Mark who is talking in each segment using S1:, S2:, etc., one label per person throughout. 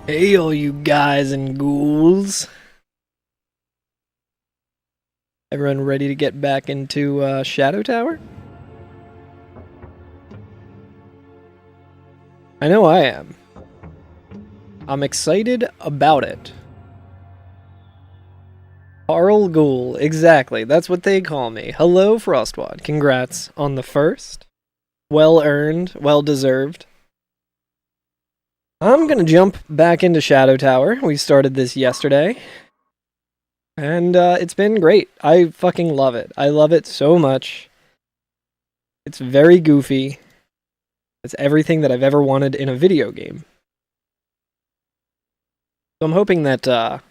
S1: Hey, all you guys and ghouls. Everyone ready to get back into Shadow Tower? I know I am. I'm excited about it. Carl Ghoul, exactly. That's what they call me. Hello, Frostwad. Congrats on the first. Well earned, well deserved. I'm gonna jump back into Shadow Tower. We started this yesterday. And it's been great. I fucking love it. I love it so much. It's very goofy. It's everything that I've ever wanted in a video game. So I'm hoping that the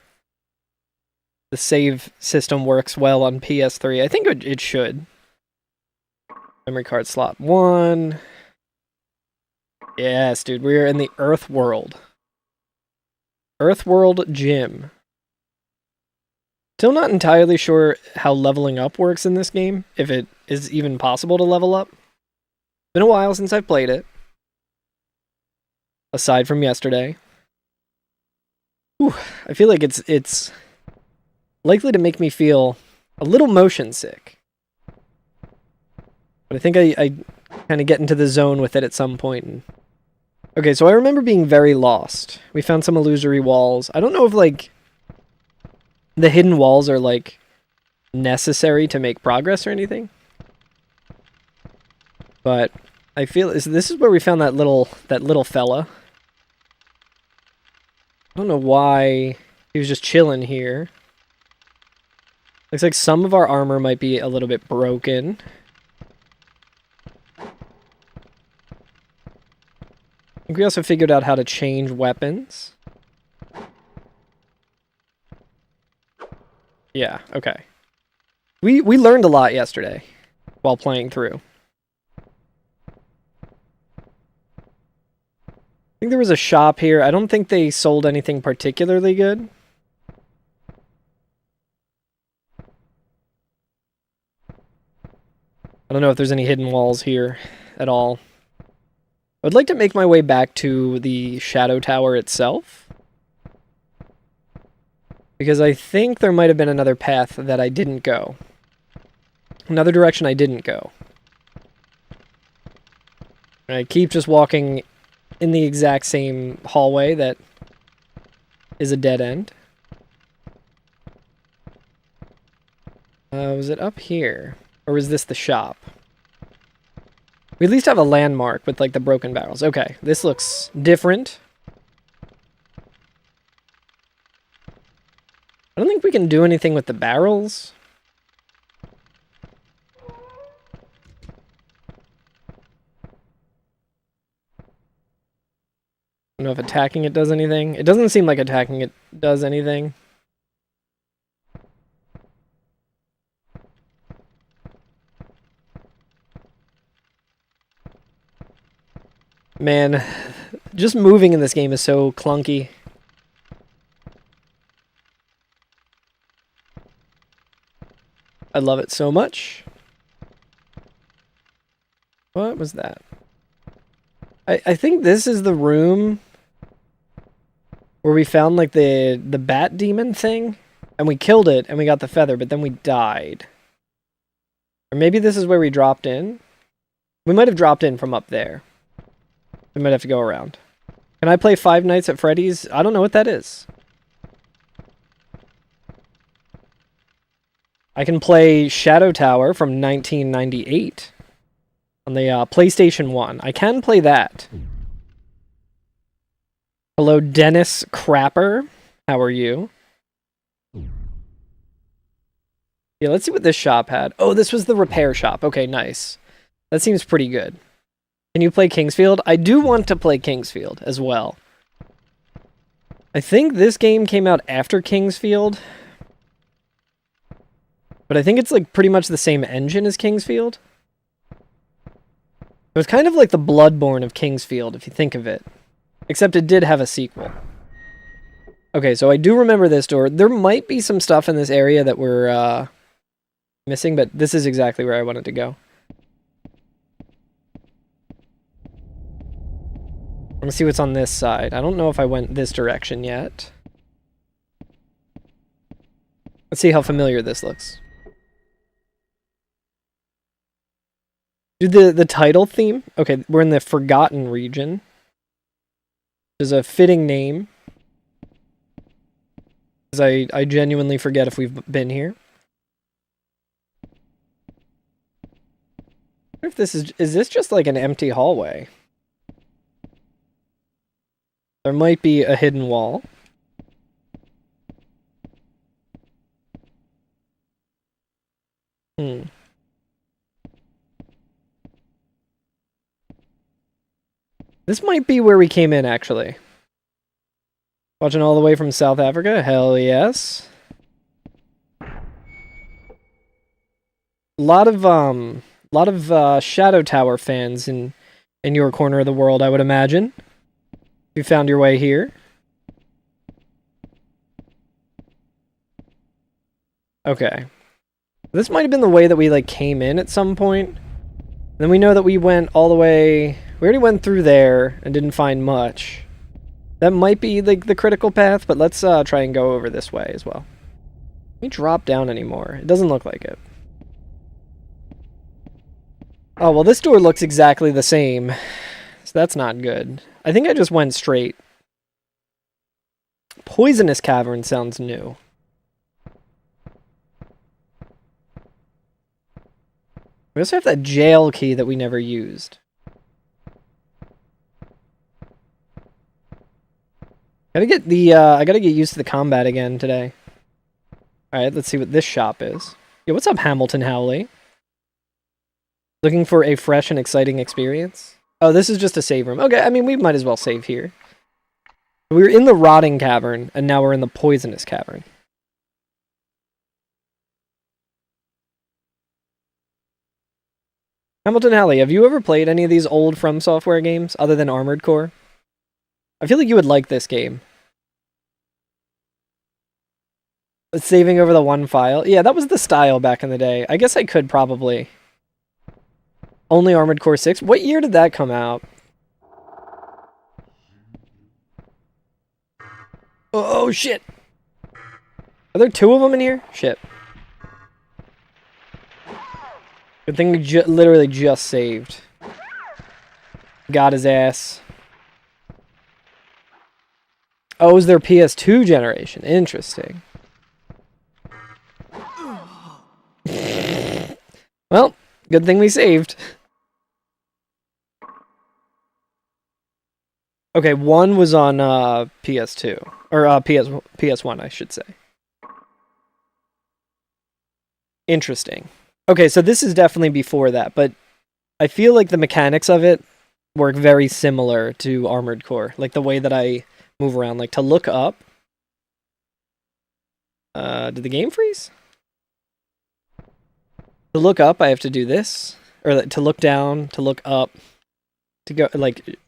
S1: save system works well on PS3. I think it should. Memory card slot 1. Yes, dude, we're in the Earth World. Earth World Gym. Still not entirely sure how leveling up works in this game, if it is even possible to level up. Been a while since I've played it. Aside from yesterday. Whew, I feel like it's likely to make me feel a little motion sick. But I think I kind of get into the zone with it at some point. And... Okay, so I remember being very lost. We found some illusory walls. I don't know if, like, the hidden walls are, like, necessary to make progress or anything. But I feel this is where we found that little fella. I don't know why he was just chilling here. Looks like some of our armor might be a little bit broken. I think we also figured out how to change weapons. Yeah, okay. We learned a lot yesterday while playing through. I think there was a shop here. I don't think they sold anything particularly good. I don't know if there's any hidden walls here at all. I would like to make my way back to the Shadow Tower itself. Because I think there might have been another path that I didn't go. Another direction I didn't go. I keep just walking in the exact same hallway that is a dead end. Was it up here? Or was this the shop? We at least have a landmark with, like, the broken barrels. Okay, this looks different. I don't think we can do anything with the barrels. I don't know if attacking it does anything. It doesn't seem like attacking it does anything. Man, just moving in this game is so clunky. I love it so much. What was that? I think this is the room where we found, like, the bat demon thing, and we killed it, and we got the feather, but then we died. Or maybe this is where we dropped in? We might have dropped in from up there. We might have to go around. Can I play Five Nights at Freddy's? I don't know what that is. I can play Shadow Tower from 1998 on the PlayStation 1. I can play that. Hello, Dennis Crapper. How are you? Yeah, let's see what this shop had. Oh, this was the repair shop. Okay, nice. That seems pretty good. Can you play Kingsfield? I do want to play Kingsfield as well. I think this game came out after Kingsfield. But I think it's, like, pretty much the same engine as Kingsfield. It was kind of like the Bloodborne of Kingsfield, if you think of it. Except it did have a sequel. Okay, so I do remember this door. There might be some stuff in this area that we're missing, but this is exactly where I wanted to go. Let me see what's on this side. I don't know if I went this direction yet. Let's see how familiar this looks. Dude, the title theme? Okay, we're in the Forgotten region. There's a fitting name. Because I genuinely forget if we've been here. I wonder if this is this just like an empty hallway? There might be a hidden wall. This might be where we came in, actually. Watching all the way from South Africa? Hell yes. Lot of Shadow Tower fans in your corner of the world, I would imagine. You found your way here. Okay. This might have been the way that we, like, came in at some point. Then we know that we went all the way... We already went through there and didn't find much. That might be, like, the critical path, but let's try and go over this way as well. Can we drop down anymore? It doesn't look like it. Oh, well, this door looks exactly the same. So that's not good. I think I just went straight. Poisonous Cavern sounds new. We also have that jail key that we never used. I gotta get used to the combat again today. Alright, let's see what this shop is. Yo, what's up, Hamilton Howley? Looking for a fresh and exciting experience? Oh, this is just a save room. Okay, I mean, we might as well save here. We were in the Rotting Cavern, and now we're in the Poisonous Cavern. Hamilton Howley, have you ever played any of these old From Software games, other than Armored Core? I feel like you would like this game. Saving over the one file. Yeah, that was the style back in the day. I guess I could probably. Only Armored Core 6? What year did that come out? Oh, shit! Are there two of them in here? Shit. Good thing we literally just saved. Got his ass. Oh, it was their PS2 generation. Interesting. Well, good thing we saved. Okay, one was on PS2. Or PS1, I should say. Interesting. Okay, so this is definitely before that, but I feel like the mechanics of it work very similar to Armored Core. Like the way that I move around, like to look up. Did the game freeze? To look up, I have to do this. Or to look down, to look up. To go, like,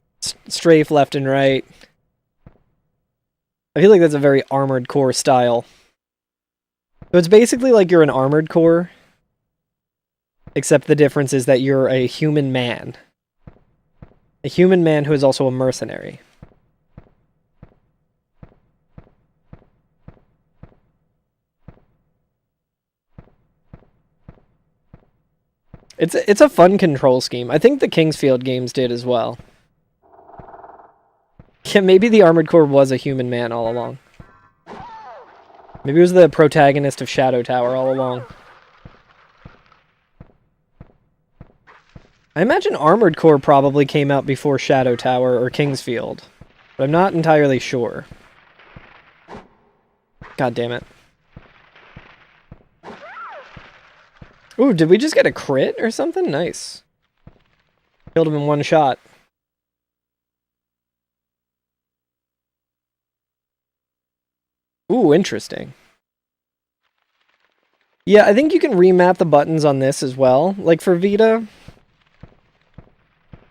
S1: strafe left and right. I feel like that's a very Armored Core style. So it's basically like you're an Armored Core. Except the difference is that you're a human man. A human man who is also a mercenary. It's a fun control scheme. I think the Kingsfield games did as well. Yeah, maybe the Armored Core was a human man all along. Maybe it was the protagonist of Shadow Tower all along. I imagine Armored Core probably came out before Shadow Tower or Kingsfield, but I'm not entirely sure. God damn it. Ooh, did we just get a crit or something? Nice. Killed him in one shot. Ooh, interesting. Yeah, I think you can remap the buttons on this as well, like for Vita.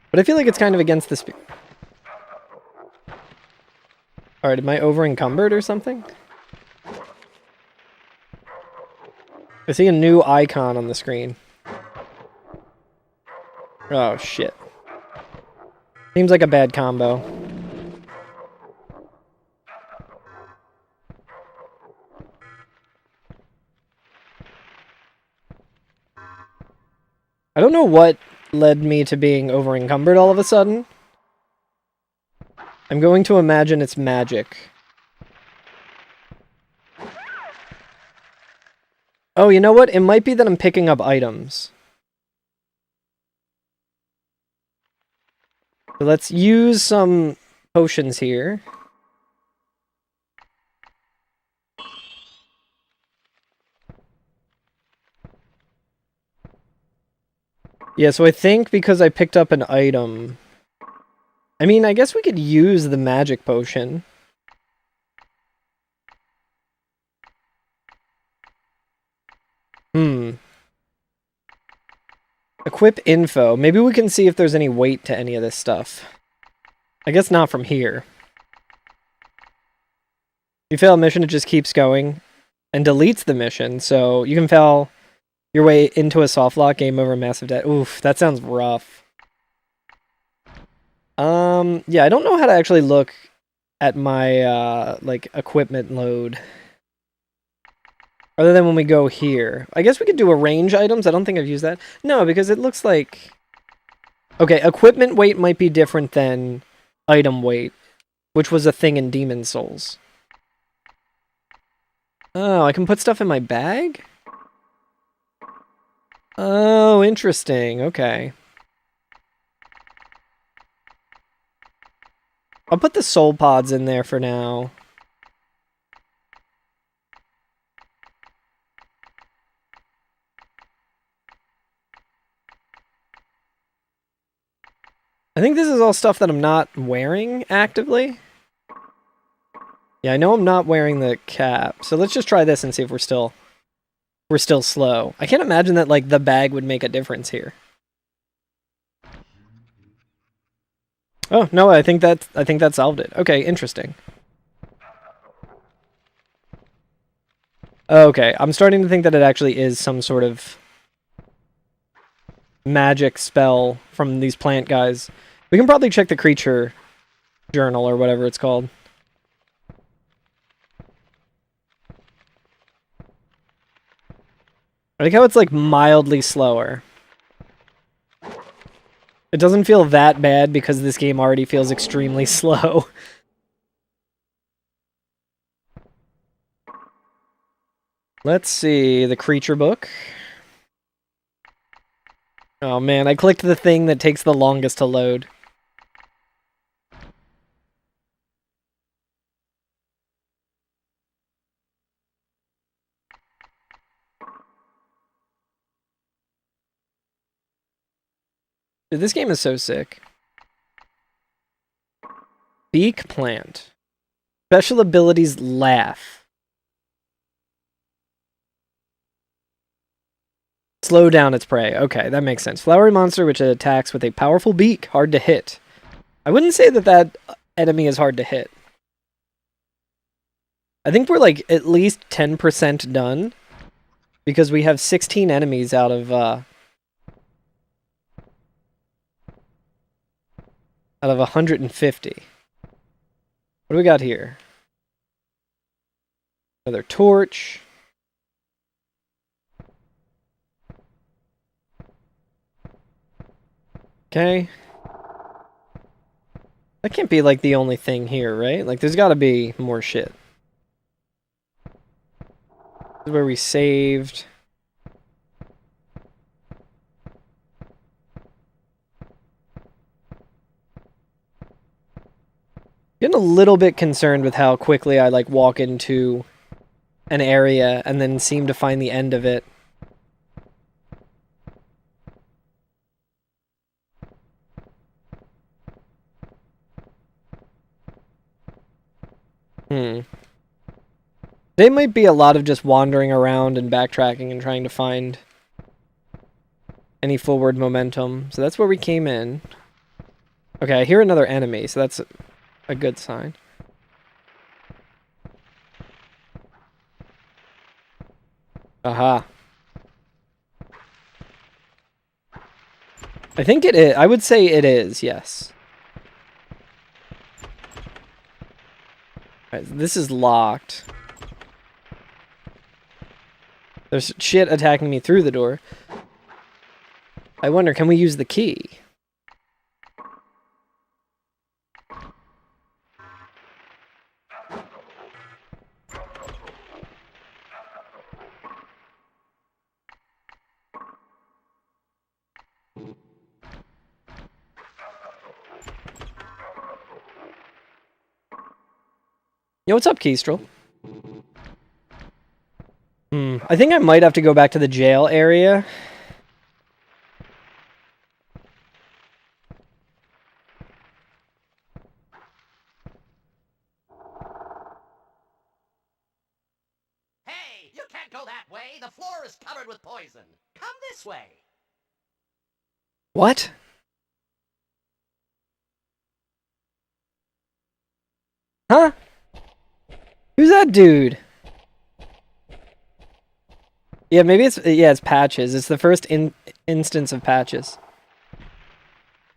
S1: But I feel like it's kind of against the spirit. Alright, am I over encumbered or something? I see a new icon on the screen. Oh, shit. Seems like a bad combo. I don't know what led me to being over-encumbered all of a sudden. I'm going to imagine it's magic. Oh, you know what? It might be that I'm picking up items. So let's use some potions here. Yeah, so I think because I picked up an item... I mean, I guess we could use the magic potion. Equip info. Maybe we can see if there's any weight to any of this stuff. I guess not from here. If you fail a mission, it just keeps going and deletes the mission, so you can fail your way into a soft lock, game over, massive debt. Oof, that sounds rough. Yeah, I don't know how to actually look at my, like, equipment load. Other than when we go here. I guess we could do arrange items. I don't think I've used that. No, because it looks like... Okay, equipment weight might be different than item weight, which was a thing in Demon Souls. Oh, I can put stuff in my bag? Oh, interesting. Okay. I'll put the soul pods in there for now. I think this is all stuff that I'm not wearing actively. Yeah, I know I'm not wearing the cap, so let's just try this and see if we're still slow. I can't imagine that like the bag would make a difference here. Oh, no, I think that solved it. Okay, interesting. Okay, I'm starting to think that it actually is some sort of magic spell from these plant guys. We can probably check the creature journal or whatever it's called. I like how it's like mildly slower. It doesn't feel that bad because this game already feels extremely slow. Let's see, the creature book. Oh man, I clicked the thing that takes the longest to load. Dude, this game is so sick. Beak plant. Special abilities laugh. Slow down its prey. Okay, that makes sense. Flowery monster which attacks with a powerful beak. Hard to hit. I wouldn't say that that enemy is hard to hit. I think we're like at least 10% done. Because we have 16 enemies out of 150. What do we got here? Another torch. Okay. That can't be like the only thing here, right? Like there's gotta be more shit. This is where we saved. Getting a little bit concerned with how quickly I like walk into an area and then seem to find the end of it. They might be a lot of just wandering around and backtracking and trying to find any forward momentum. So that's where we came in. Okay, I hear another enemy, so that's a good sign. Aha. I think it is. I would say it is, yes. Right, this is locked. There's shit attacking me through the door. I wonder, can we use the key? Yo, what's up, Kestrel? I think I might have to go back to the jail area.
S2: Hey, you can't go that way. The floor is covered with poison. Come this way.
S1: What? Huh? Who's that dude? Yeah, maybe it's Patches. It's the first instance of Patches.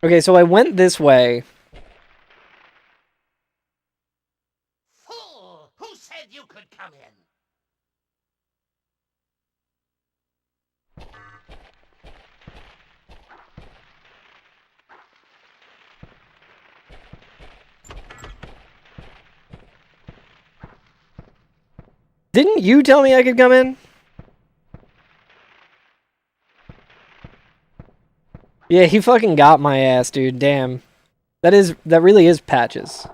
S1: Okay, so I went this way.
S2: Fool! Who said you could come in?
S1: Didn't you tell me I could come in? Yeah, he fucking got my ass, dude. Damn. That really is Patches.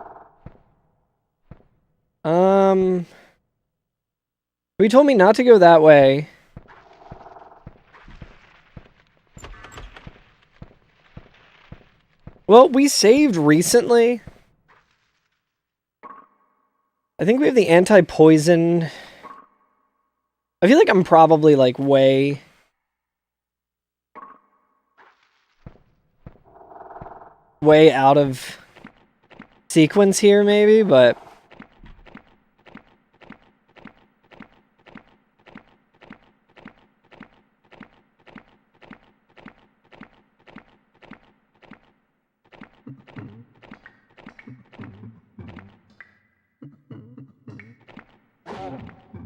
S1: He told me not to go that way. Well, we saved recently. I think we have the anti-poison. I feel like I'm probably, like, way out of sequence here, maybe, but...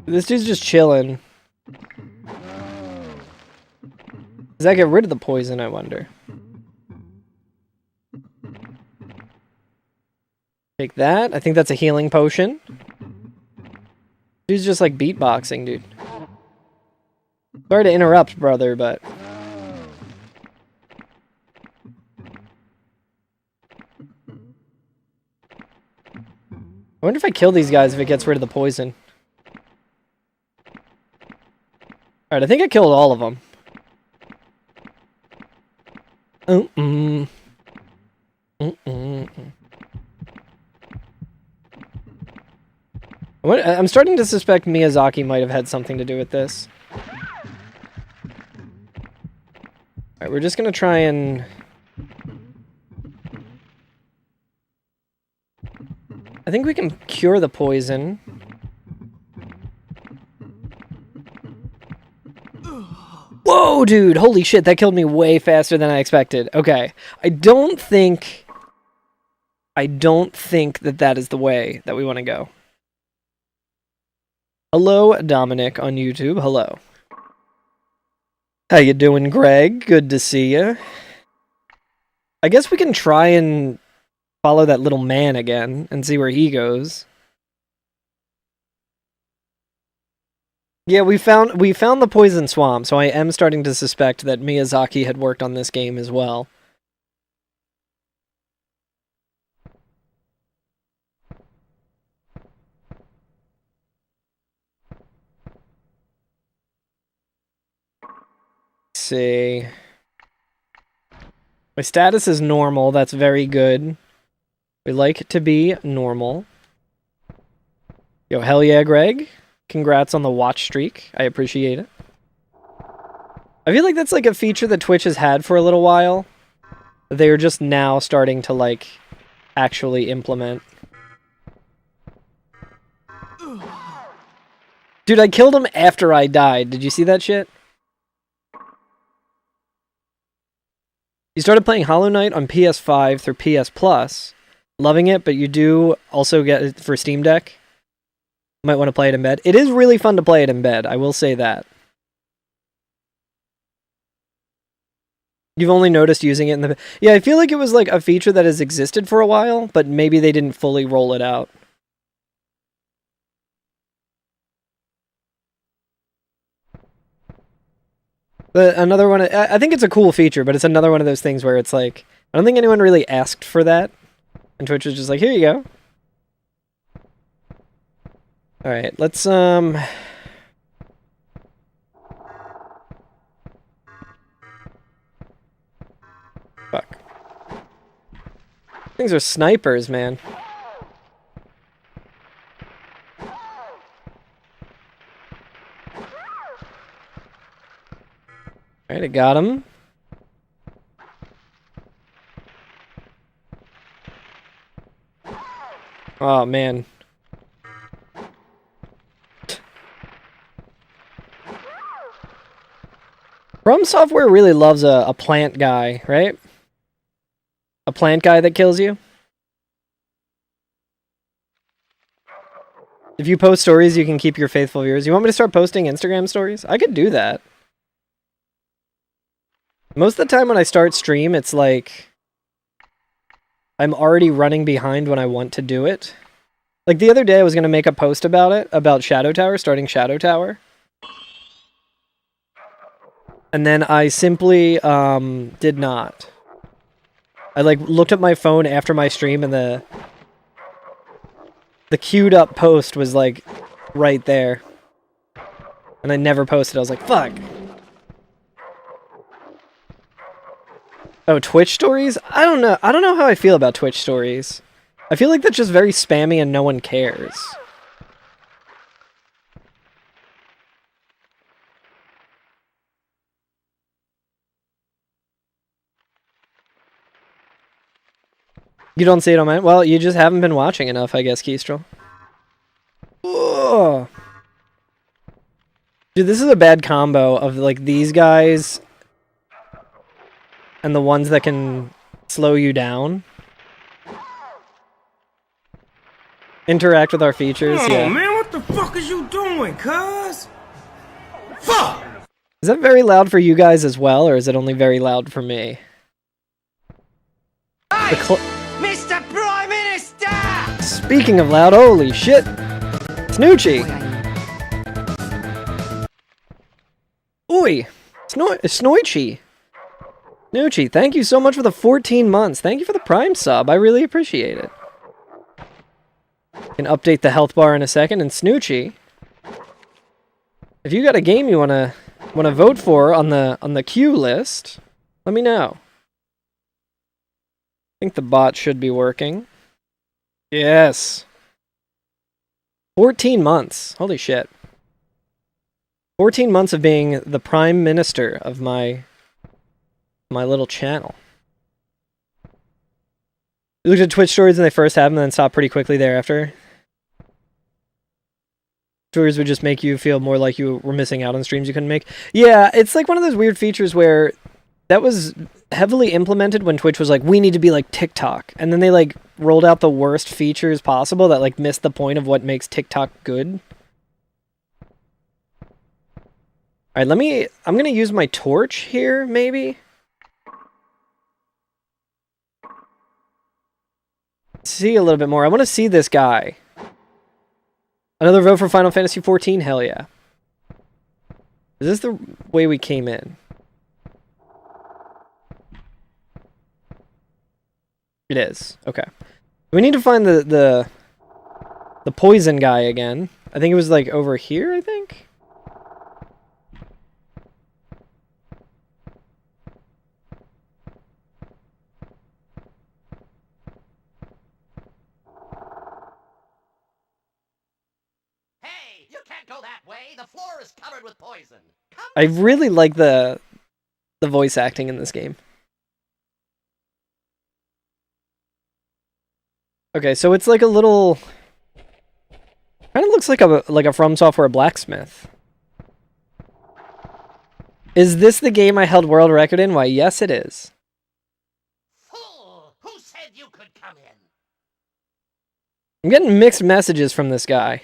S1: This dude's just chilling. Does that get rid of the poison, I wonder? Take that. I think that's a healing potion. Dude's just like beatboxing, dude. Sorry to interrupt, brother, but... I wonder if I kill these guys if it gets rid of the poison. Alright, I think I killed all of them. I'm starting to suspect Miyazaki might have had something to do with this. Alright, we're just gonna try and... I think we can cure the poison. Whoa, dude! Holy shit, that killed me way faster than I expected. Okay, I don't think that is the way that we want to go. Hello, Dominic on YouTube. Hello. How you doing, Greg? Good to see you. I guess we can try and follow that little man again and see where he goes. Yeah, we found the poison swamp, so I am starting to suspect that Miyazaki had worked on this game as well. Let's see. My status is normal, that's very good. We like to be normal. Yo, hell yeah, Greg. Congrats on the watch streak. I appreciate it. I feel like that's like a feature that Twitch has had for a little while. They're just now starting to, like, actually implement. Dude, I killed him after I died. Did you see that shit? You started playing Hollow Knight on PS5 through PS Plus. Loving it, but you do also get it for Steam Deck. Might want to play it in bed. It is really fun to play it in bed, I will say that. You've only noticed using it in the... Yeah, I feel like it was like a feature that has existed for a while, but maybe they didn't fully roll it out. But another one... I think it's a cool feature, but it's another one of those things where it's like... I don't think anyone really asked for that. And Twitch was just like, here you go. Alright, let's, Fuck. Things are snipers, man. Alright, I got him. Oh, man. From Software really loves a plant guy, right? A plant guy that kills you. If you post stories, you can keep your faithful viewers. You want me to start posting Instagram stories? I could do that. Most of the time when I start stream, it's like... I'm already running behind when I want to do it. Like the other day I was going to make a post about it, about Shadow Tower, starting Shadow Tower. And then I simply did not. I like looked at my phone after my stream and the queued up post was like right there. And I never posted. I was like, fuck. Oh, Twitch stories? I don't know. I don't know how I feel about Twitch stories. I feel like that's just very spammy and no one cares. You don't see it on mine? Well, you just haven't been watching enough, I guess, Kestrel. Ugh. Dude, this is a bad combo of, like, these guys and the ones that can slow you down. Interact with our features, yeah.
S3: Oh, man, what the fuck is you doing, cuz? Fuck!
S1: Is that very loud for you guys as well, or is it only very loud for me?
S2: Hey, Mr. Prime Minister!
S1: Speaking of loud, holy shit! Snoochie! Oi! Snoichi! Snoochie, thank you so much for the 14 months. Thank you for the Prime sub. I really appreciate it. Can update the health bar in a second. And Snoochie, if you got a game you wanna vote for on the queue list, let me know. I think the bot should be working. Yes. 14 months. Holy shit. 14 months of being the prime minister of my little channel. You looked at Twitch stories when they first had them and then stopped pretty quickly thereafter. Stories would just make you feel more like you were missing out on streams you couldn't make. Yeah, it's like one of those weird features where that was heavily implemented when Twitch was like, we need to be like TikTok. And then they like rolled out the worst features possible that like missed the point of what makes TikTok good. Alright, I'm gonna use my torch here, maybe? See a little bit more. I want to see this guy. Another vote for Final Fantasy XIV? Hell yeah. Is this the way we came in? It is. Okay. We need to find the poison guy again. I think it was like over here, I think?
S2: Hey, you can't go that way. The floor is covered with poison. Come
S1: I really like the voice acting in this game. Okay, so it's like a little... kind of looks like a From Software blacksmith. Is this the game I held world record in? Why, yes it is.
S2: Fool! Who said you could come in?
S1: I'm getting mixed messages from this guy.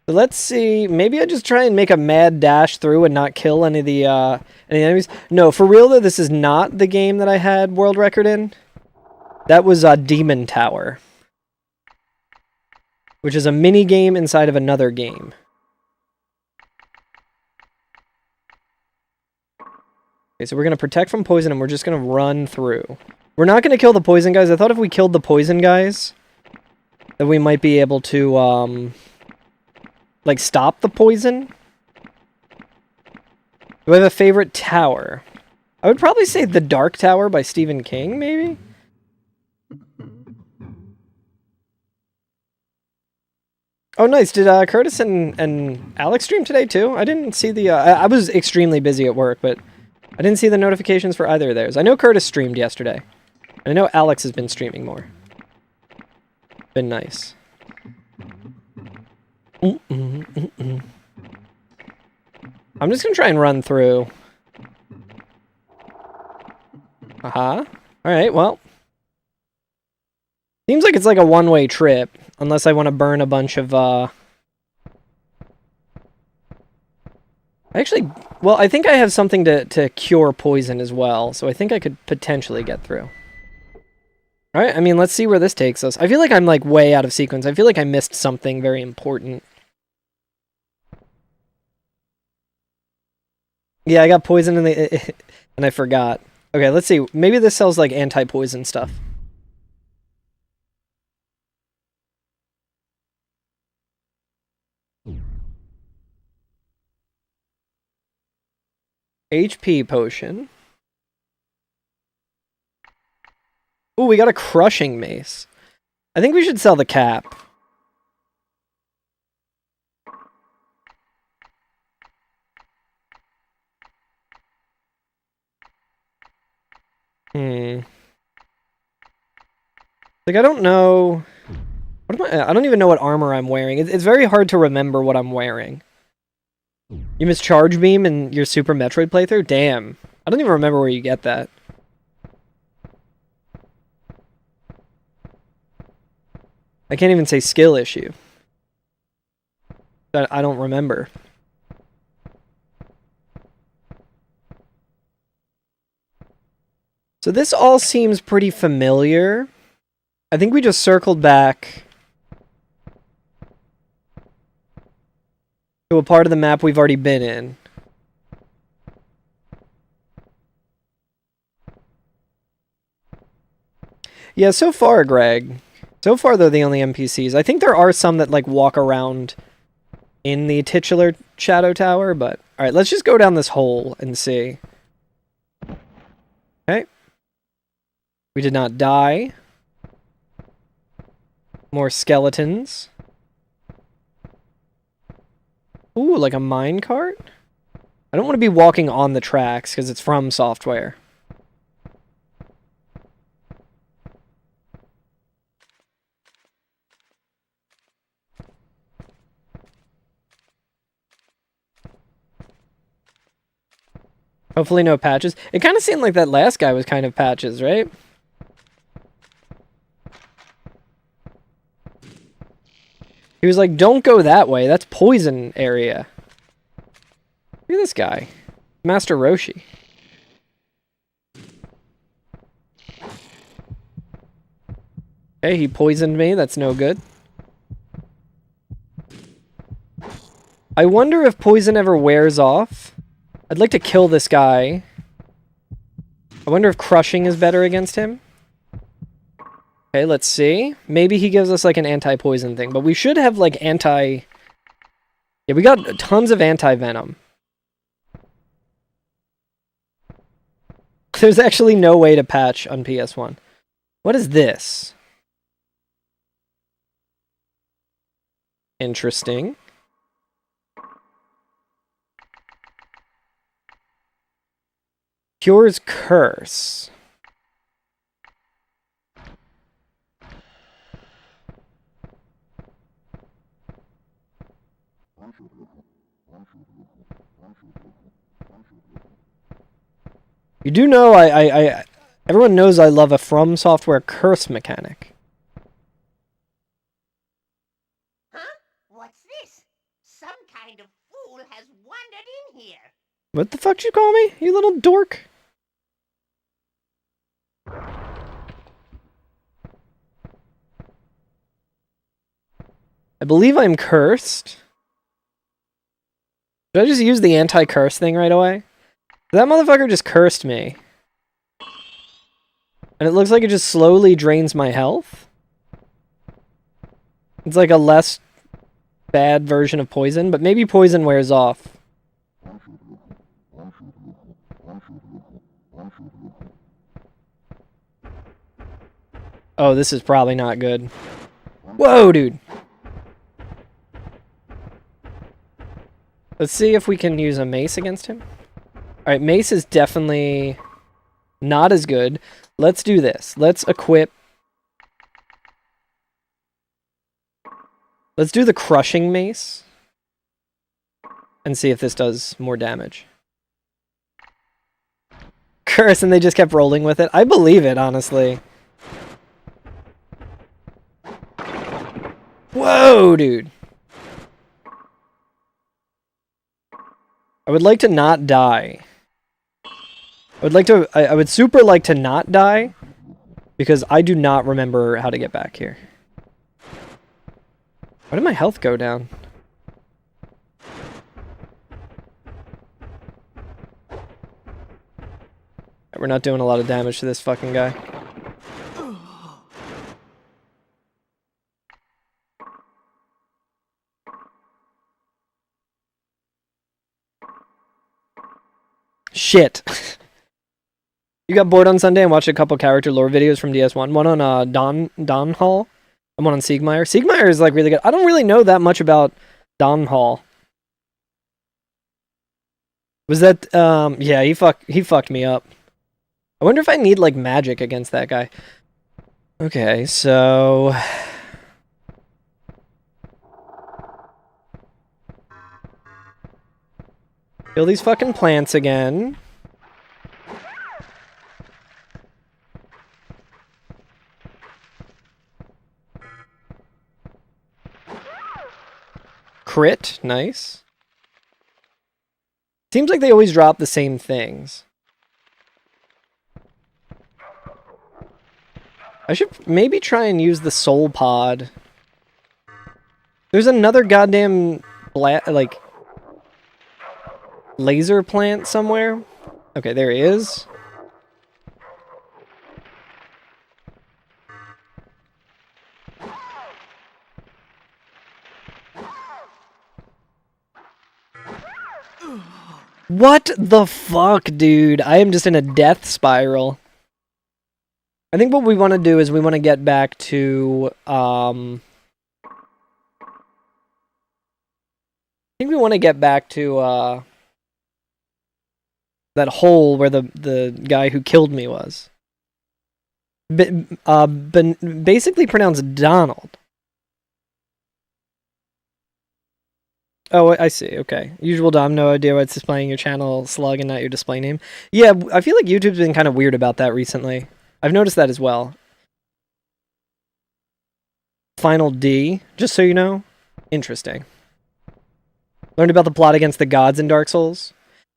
S1: So let's see. Maybe I just try and make a mad dash through and not kill any of the enemies. No, for real though, this is not the game that I had world record in. That was Demon Tower, which is a mini game inside of another game. Okay, so we're gonna protect from poison and we're just gonna run through. We're not gonna kill the poison guys. I thought if we killed the poison guys, that we might be able to like stop the poison. Do I have a favorite tower? I would probably say The Dark Tower by Stephen King, maybe? Oh, nice. Did Curtis and Alex stream today, too? I didn't see the... I was extremely busy at work, but I didn't see the notifications for either of theirs. I know Curtis streamed yesterday. And I know Alex has been streaming more. Been nice. I'm just gonna try and run through. Alright, well. Seems like it's like a one-way trip. Unless I want to burn a bunch of, Actually, well, I think I have something to cure poison as well. So I think I could potentially get through. Alright, I mean, let's see where this takes us. I feel like I'm, like, way out of sequence. I feel like I missed something very important. Yeah, I got poison in the... and I forgot. Okay, let's see. Maybe this sells, like, anti-poison stuff. HP potion. Ooh, we got a crushing mace. I think we should sell the cap. Like, I don't know... What am I don't even know what armor I'm wearing. It's very hard to remember what I'm wearing. You missed Charge Beam in your Super Metroid playthrough? Damn. I don't even remember where you get that. I can't even say skill issue. I don't remember. So this all seems pretty familiar. I think we just circled back to a part of the map we've already been in. Yeah, so far, Greg. So far, they're the only NPCs. I think there are some that, like, walk around in the titular Shadow Tower, but... Alright, let's just go down this hole and see. Okay. We did not die. More skeletons. Ooh, like a minecart? I don't want to be walking on the tracks, because it's from software. Hopefully no patches. It kind of seemed like that last guy was kind of patches, right? He was like, don't go that way. That's poison area. Look at this guy. Master Roshi. Okay, he poisoned me. That's no good. I wonder if poison ever wears off. I'd like to kill this guy. I wonder if crushing is better against him. Okay, let's see. Maybe he gives us like an anti-poison thing, but we should have like anti... Yeah, we got tons of anti-venom. There's actually no way to patch on PS1. What is this? Interesting. Cures Curse. You do know everyone knows I love a From Software curse mechanic.
S2: Huh? What's this?
S1: What the fuck did you call me, you little dork? I believe I'm cursed. Did I just use the anti-curse thing right away? That motherfucker just cursed me. And it looks like it just slowly drains my health. It's like a less bad version of poison, but maybe poison wears off. Oh, this is probably not good. Whoa, dude. Let's see if we can use a mace against him. Alright, mace is definitely not as good. Let's do this. Let's equip... Let's do the crushing mace. And see if this does more damage. Curse, and they just kept rolling with it. I believe it, honestly. Whoa, dude. I would like to not die. I would super like to not die, because I do not remember how to get back here. Why did my health go down? We're not doing a lot of damage to this fucking guy. Shit. You got bored on Sunday and watched a couple character lore videos from DS1. One on Don Hall and one on Siegmeyer. Siegmeyer is like really good. I don't really know that much about Don Hall. Was that yeah, he fucked me up. I wonder if I need like magic against that guy. Okay, so kill these fucking plants again. Crit, nice. Seems like they always drop the same things. I should maybe try and use the soul pod. There's another goddamn like laser plant somewhere. Okay, there he is. What the fuck, dude? I am just in a death spiral. I think what we want to do is we want to get back to, I think we want to get back to, that hole where the guy who killed me was. Basically pronounced Donald. Oh, I see. Okay. Usual Dom, no idea why it's displaying your channel slug and not your display name. Yeah, I feel like YouTube's been kind of weird about that recently. I've noticed that as well. Final D, just so you know. Interesting. Learned about the plot against the gods in Dark Souls.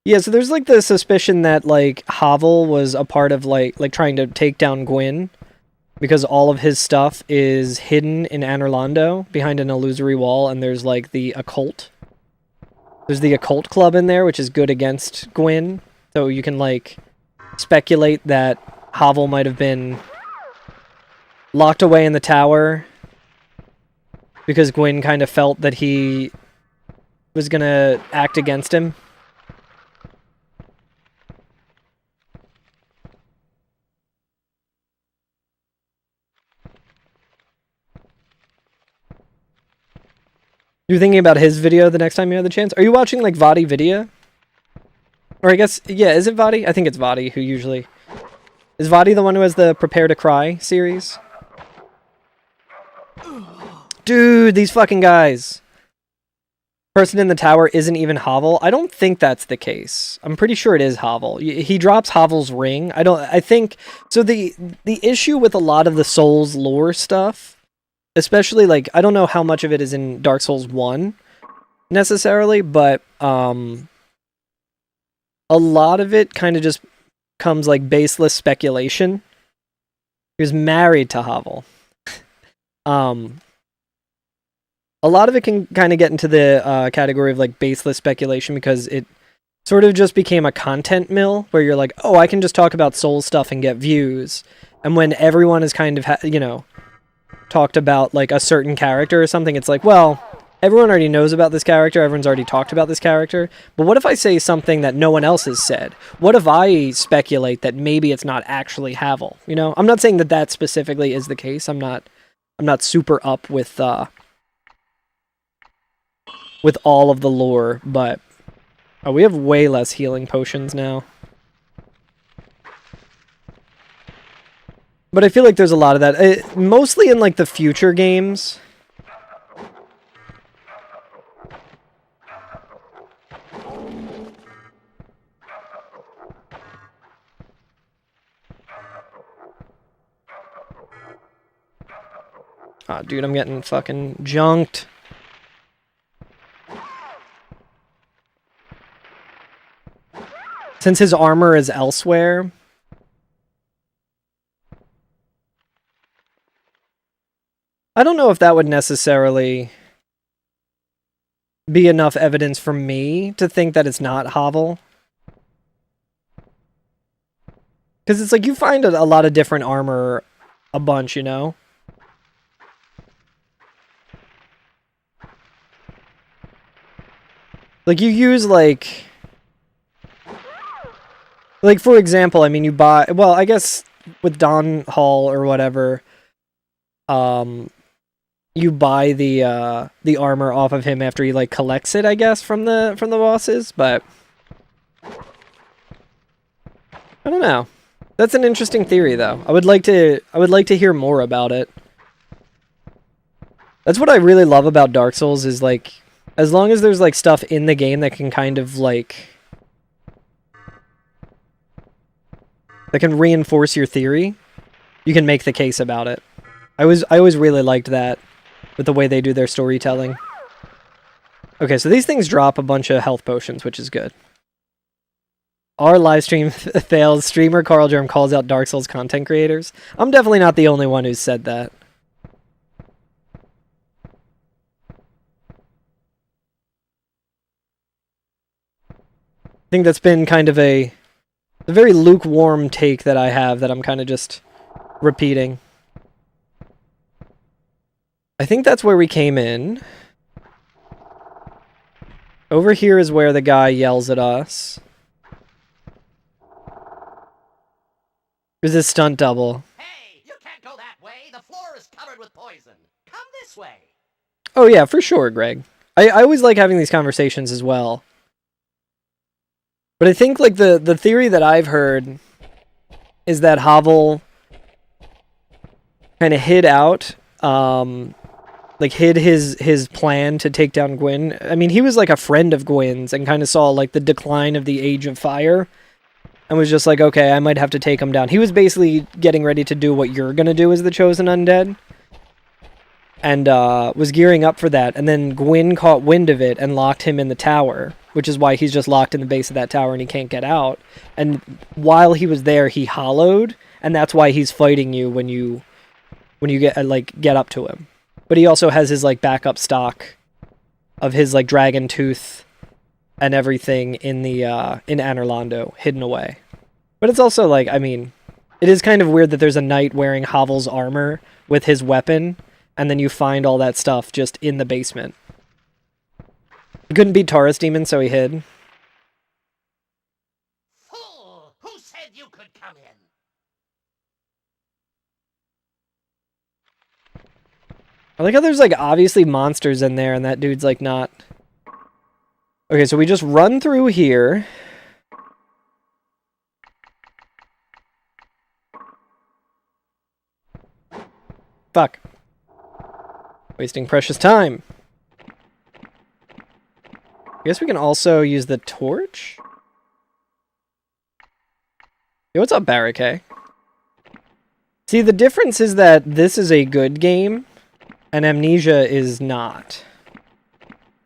S1: Yeah, so there's like the suspicion that like Havel was a part of like trying to take down Gwyn, because all of his stuff is hidden in Anorlando behind an illusory wall, and there's like the occult. There's the occult club in there, which is good against Gwyn. So you can like speculate that Havel might have been locked away in the tower because Gwyn kind of felt that he was gonna act against him. You're thinking about his video the next time you have the chance? Are you watching, like, VOD video? Or I guess, yeah, is it VOD? I think it's VOD who usually... Is VOD the one who has the Prepare to Cry series? Dude, these fucking guys. Person in the tower isn't even Havel. I don't think that's the case. I'm pretty sure it is Havel. He drops Havel's ring. I think... So the issue with a lot of the Souls lore stuff... Especially, like, I don't know how much of it is in Dark Souls 1, necessarily, but, a lot of it kind of just comes like baseless speculation. He was married to Havel. A lot of it can kind of get into the category of like baseless speculation because it sort of just became a content mill where you're like, oh, I can just talk about soul stuff and get views. And when everyone is kind of, talked about like a certain character or something, it's like, well, everyone already knows about this character. Everyone's already talked about this character. But what if I say something that no one else has said? What if I speculate that maybe it's not actually Havel? You know, I'm not saying that that specifically is the case. I'm not super up with all of the lore, but we have way less healing potions now. But I feel like there's a lot of that, mostly in like the future games. Aw, dude, I'm getting fucking junked. Since his armor is elsewhere. I don't know if that would necessarily be enough evidence for me to think that it's not Havel. Because it's like you find a lot of different armor a bunch, you know? Like you use like for example, I mean you buy, well, I guess with Don Hall or whatever, you buy the armor off of him after he like collects it, I guess, from the bosses, but I don't know. That's an interesting theory though. I would like to hear more about it. That's what I really love about Dark Souls is like as long as there's like stuff in the game that can kind of like that can reinforce your theory, you can make the case about it. I always really liked that with the way they do their storytelling. Okay, so these things drop a bunch of health potions, which is good. Our live stream fails. Streamer Carl Germ calls out Dark Souls content creators. I'm definitely not the only one who's said that. I think that's been kind of a very lukewarm take that I have that I'm kind of just repeating. I think that's where we came in. Over here is where the guy yells at us. There's a stunt double.
S2: Hey, you can't go that way. The floor is covered with poison. Come this way.
S1: Oh yeah, for sure, Greg. I always like having these conversations as well. But I think like the theory that I've heard is that Havel kind of hid out, like hid his plan to take down Gwyn. I mean, he was like a friend of Gwyn's and kind of saw like the decline of the Age of Fire and was just like, okay, I might have to take him down. He was basically getting ready to do what you're gonna do as the Chosen Undead. And was gearing up for that, and then Gwyn caught wind of it and locked him in the tower, which is why he's just locked in the base of that tower and he can't get out. And while he was there, he hollowed, and that's why he's fighting you when you get up to him. But he also has his like backup stock of his like dragon tooth and everything in the in Anorlando hidden away. But it's also like, I mean, it is kind of weird that there's a knight wearing Havel's armor with his weapon. And then you find all that stuff just in the basement. He couldn't beat Taurus Demon, so he hid.
S2: Fool! Who said you could come in?
S1: I like how there's like obviously monsters in there and that dude's like not... Okay, so we just run through here. Fuck. Wasting precious time. I guess we can also use the torch? Yo, what's up, Barricade? See, the difference is that this is a good game, and Amnesia is not.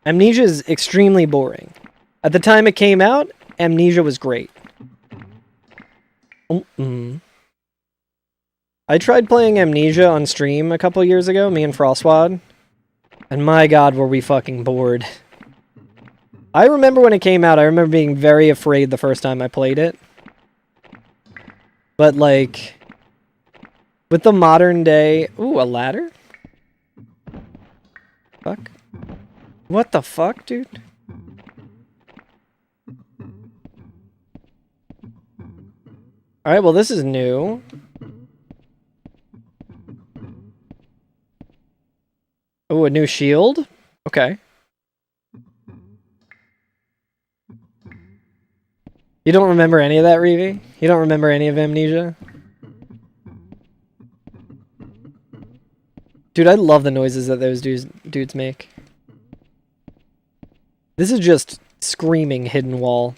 S1: Amnesia is extremely boring. At the time it came out, Amnesia was great. I tried playing Amnesia on stream a couple years ago, me and Frostwad, and my god, were we fucking bored. I remember when it came out, I remember being very afraid the first time I played it. But, like, with the modern day... Ooh, a ladder? Fuck. What the fuck, dude? Alright, well, this is new. Oh, a new shield? Okay. You don't remember any of that, Reevy? You don't remember any of Amnesia? Dude, I love the noises that those dudes make. This is just screaming hidden wall.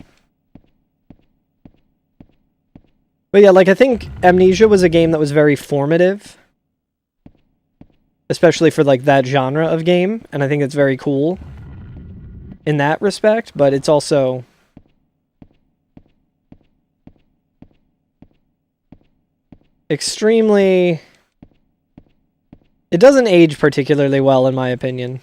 S1: But yeah, like, I think Amnesia was a game that was very formative. Especially for, like, that genre of game. And I think it's very cool in that respect. But it's also... extremely... It doesn't age particularly well, in my opinion.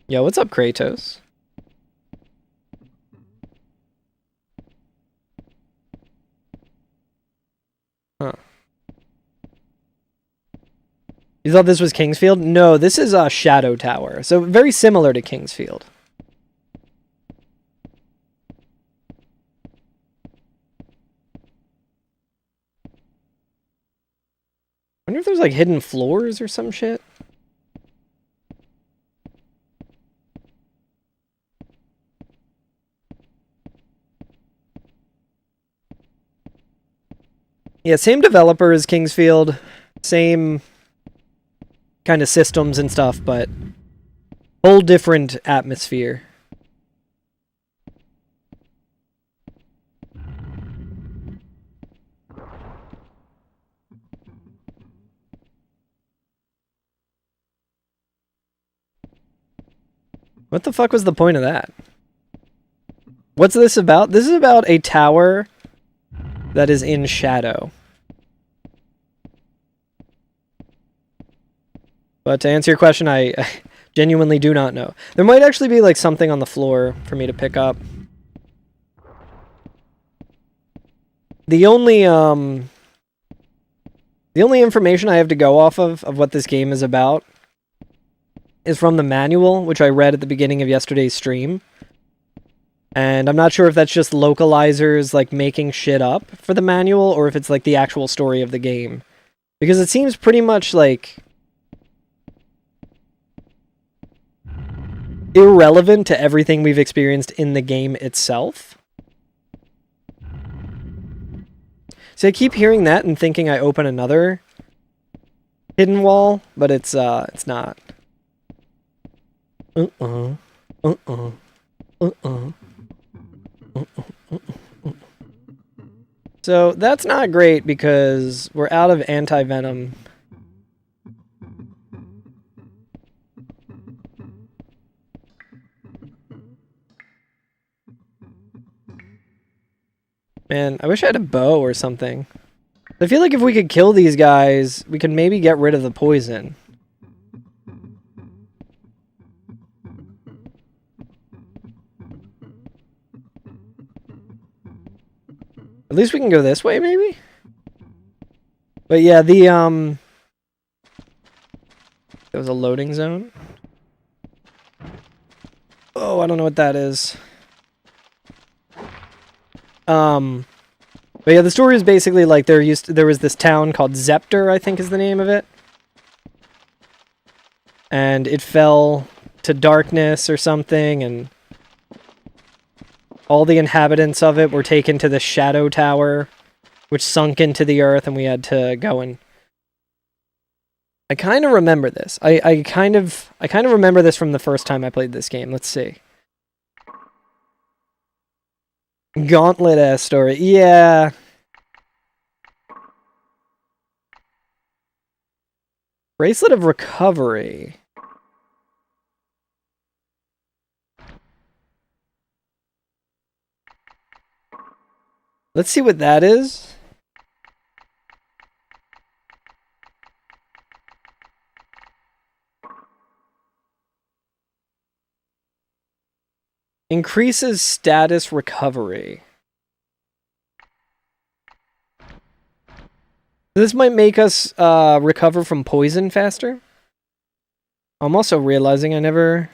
S1: Yo, what's up, Kratos? Huh. You thought this was Kingsfield? No, this is Shadow Tower. So very similar to Kingsfield. I wonder if there's like hidden floors or some shit. Yeah, same developer as Kingsfield. Same kind of systems and stuff, but whole different atmosphere. What the fuck was the point of that? What's this about? This is about a tower that is in shadow. But to answer your question, I genuinely do not know. There might actually be like something on the floor for me to pick up. The only information I have to go off of what this game is about is from the manual, which I read at the beginning of yesterday's stream. And I'm not sure if that's just localizers like making shit up for the manual or if it's like the actual story of the game. Because it seems pretty much like irrelevant to everything we've experienced in the game itself. So I keep hearing that and thinking I open another hidden wall, but it's not. So that's not great because we're out of anti-venom. Man, I wish I had a bow or something. I feel like if we could kill these guys, we could maybe get rid of the poison. At least we can go this way, maybe? But yeah, there was a loading zone. Oh, I don't know what that is. But yeah, the story is basically like there was this town called Zepter, I think is the name of it. And it fell to darkness or something, and all the inhabitants of it were taken to the Shadow Tower, which sunk into the earth, and we had to go and... I kind of remember this. I kind of remember this from the first time I played this game. Let's see. Gauntlet-ass story. Yeah. Bracelet of Recovery. Let's see what that is. Increases status recovery. This might make us recover from poison faster. I'm also realizing I never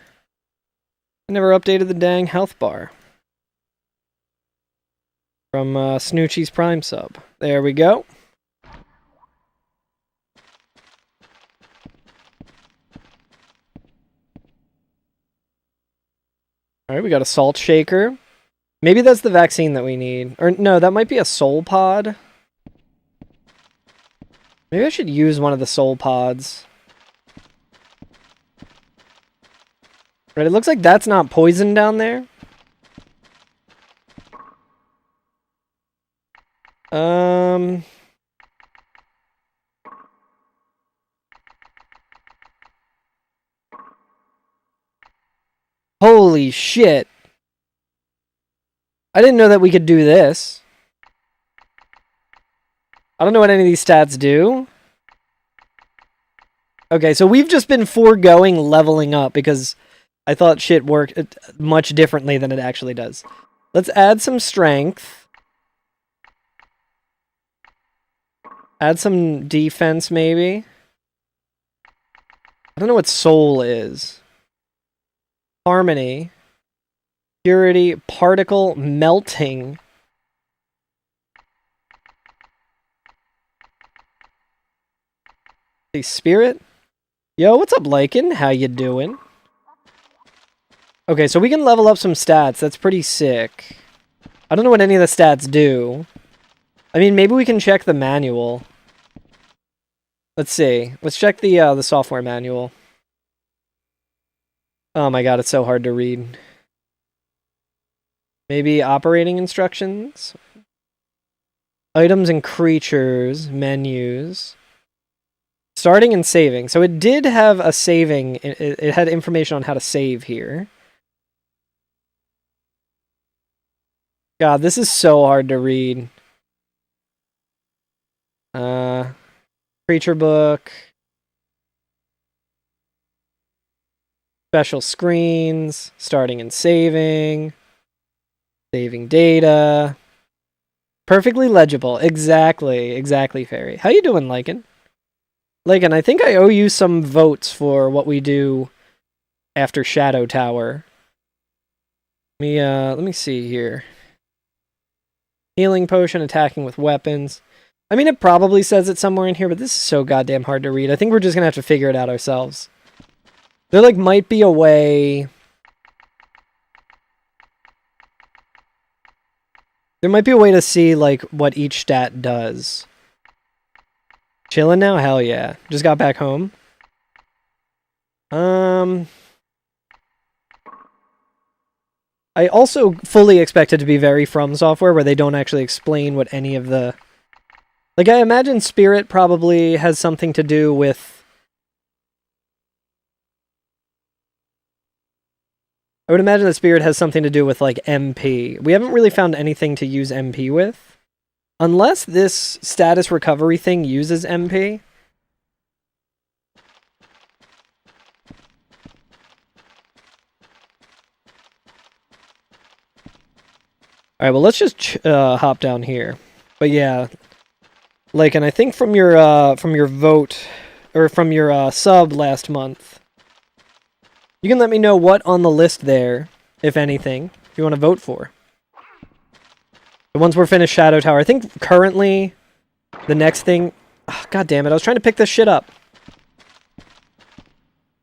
S1: updated the dang health bar. From Snoochie's Prime sub. There we go. Alright, we got a salt shaker. Maybe that's the vaccine that we need. Or no, that might be a soul pod. Maybe I should use one of the soul pods. Right, it looks like that's not poison down there. Holy shit. I didn't know that we could do this. I don't know what any of these stats do. Okay, so we've just been foregoing leveling up because I thought shit worked much differently than it actually does. Let's add some strength. Add some defense, maybe. I don't know what soul is. Harmony. Purity. Particle. Melting. The spirit. Yo, what's up, Lycan? How you doing? Okay, so we can level up some stats. That's pretty sick. I don't know what any of the stats do. I mean, maybe we can check the manual. Let's see. Let's check the software manual. Oh my god, it's so hard to read. Maybe operating instructions? Items and creatures, menus. Starting and saving. So it did have a saving. It had information on how to save here. God, this is so hard to read. Creature book. Special screens. Starting and saving. Saving data. Perfectly legible. Exactly. Exactly, Fairy. How you doing, Lycan? Lycan, I think I owe you some votes for what we do after Shadow Tower. Let me see here. Healing potion, attacking with weapons. I mean, it probably says it somewhere in here, but this is so goddamn hard to read. I think we're just gonna have to figure it out ourselves. There, like, might be a way... There might be a way to see, like, what each stat does. Chilling now? Hell yeah. Just got back home. I also fully expect it to be very From Software, where they don't actually explain what any of the... Like, I imagine Spirit probably has something to do with... I would imagine that Spirit has something to do with, like, MP. We haven't really found anything to use MP with. Unless this status recovery thing uses MP. Alright, well, let's just hop down here. But yeah, like, and I think from your vote, or from your sub last month, you can let me know what on the list there, if anything, you want to vote for. Once we're finished Shadow Tower, I think currently the next thing... Oh, God damn it, I was trying to pick this shit up.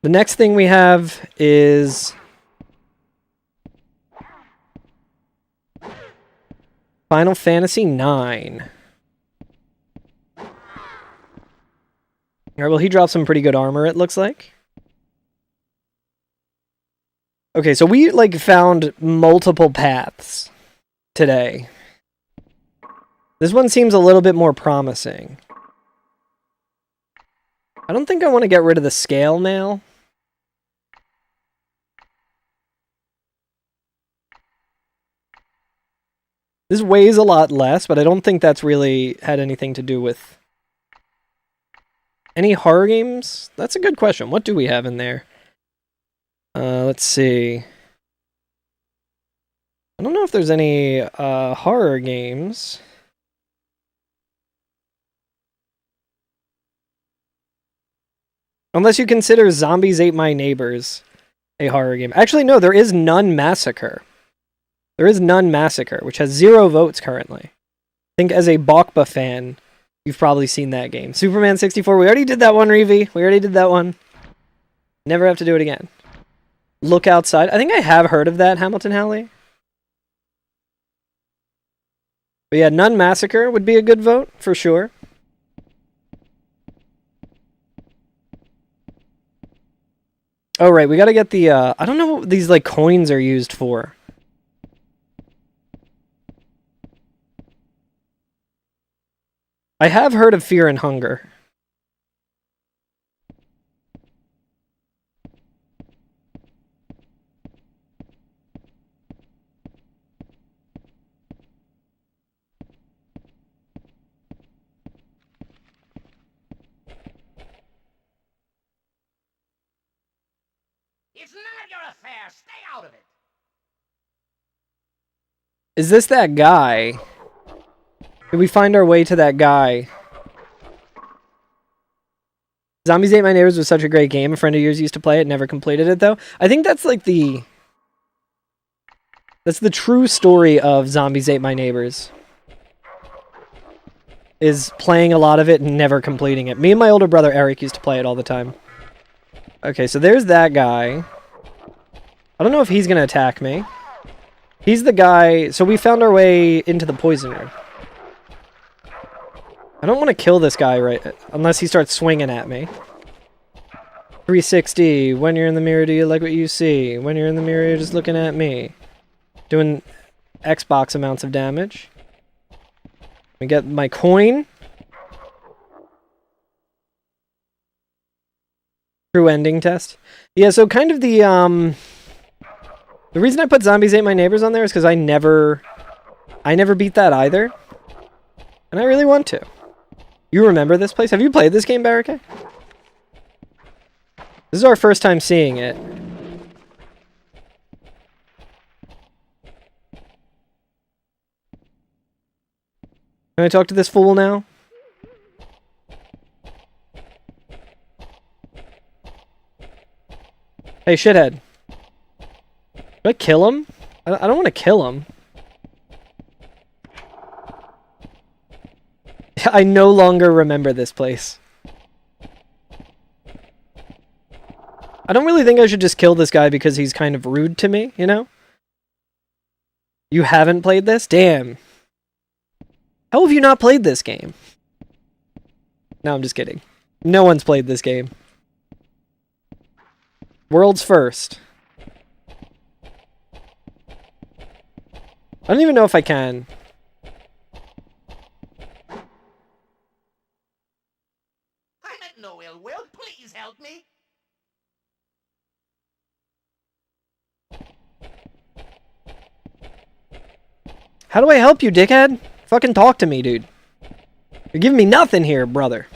S1: The next thing we have is... Final Fantasy IX. Alright, well, he dropped some pretty good armor, it looks like. Okay, so we, like, found multiple paths today. This one seems a little bit more promising. I don't think I want to get rid of the scale nail. This weighs a lot less, but I don't think that's really had anything to do with any horror games. That's a good question. What do we have in there? Let's see. I don't know if there's any horror games. Unless you consider Zombies Ate My Neighbors a horror game. Actually, no, there is Nun Massacre. There is Nun Massacre, which has 0 votes currently. I think as a Bokba fan, you've probably seen that game. Superman 64, we already did that one, Reevy. We already did that one. Never have to do it again. Look Outside. I think I have heard of that, Hamilton Halley. But yeah, Nun Massacre would be a good vote, for sure. Oh, right, we gotta get the, I don't know what these, like, coins are used for. I have heard of Fear and Hunger.
S2: It's not your affair. Stay out of it.
S1: Is this that guy? Did we find our way to that guy? Zombies Ate My Neighbors was such a great game. A friend of yours used to play it, never completed it though. I think that's like the... That's the true story of Zombies Ate My Neighbors. Is playing a lot of it and never completing it. Me and my older brother Eric used to play it all the time. Okay, so there's that guy. I don't know if he's gonna attack me. He's the guy... So we found our way into the poison room. I don't want to kill this guy right unless he starts swinging at me. 360. When you're in the mirror, do you like what you see? When you're in the mirror, you're just looking at me. Doing Xbox amounts of damage. We get my coin. True ending test. Yeah, so kind of the reason I put Zombies Ate My Neighbors on there is because I never beat that either. And I really want to. You remember this place? Have you played this game, Barricade? This is our first time seeing it. Can I talk to this fool now? Hey, shithead. Do I kill him? I don't want to kill him. I no longer remember this place. I don't really think I should just kill this guy because he's kind of rude to me, you know? You haven't played this? Damn. How have you not played this game? No, I'm just kidding. No one's played this game. World's first. I don't even know if I can.
S2: I meant no ill will. Please help me.
S1: How do I help you, dickhead? Fucking talk to me, dude. You're giving me nothing here, brother.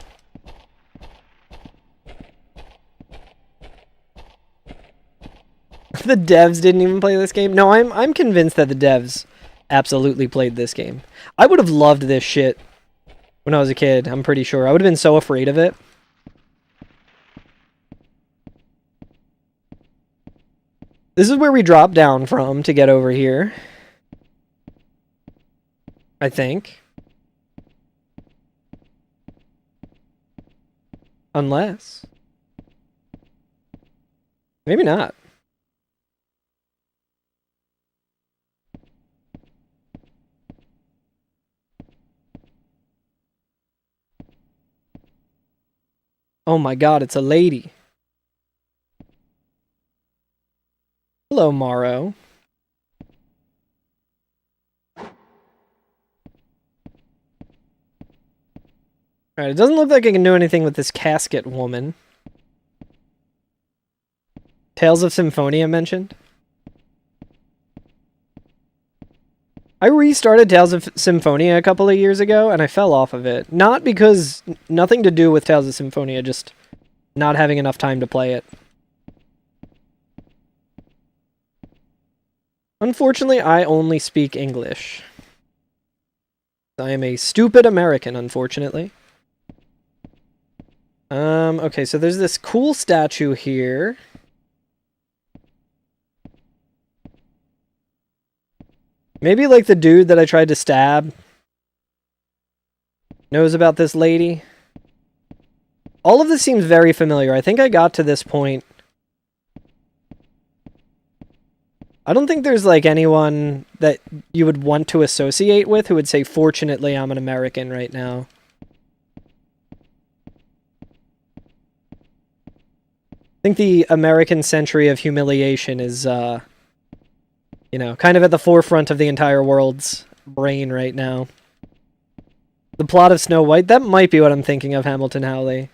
S1: The devs didn't even play this game? No, I'm convinced that the devs absolutely played this game. I would have loved this shit when I was a kid, I'm pretty sure. I would have been so afraid of it. This is where we drop down from to get over here. I think. Unless. Maybe not. Oh my god, it's a lady. Hello, Morrow. Alright, it doesn't look like I can do anything with this casket woman. Tales of Symphonia mentioned. I restarted Tales of Symphonia a couple of years ago, and I fell off of it. Not because... Nothing to do with Tales of Symphonia, just not having enough time to play it. Unfortunately, I only speak English. I am a stupid American, unfortunately. Okay, so there's this cool statue here. Maybe like the dude that I tried to stab knows about this lady. All of this seems very familiar. I think I got to this point. I don't think there's like anyone that you would want to associate with who would say, fortunately, I'm an American right now. I think the American century of humiliation is, you know, kind of at the forefront of the entire world's brain right now. The plot of Snow White, that might be what I'm thinking of, Hamilton Howley.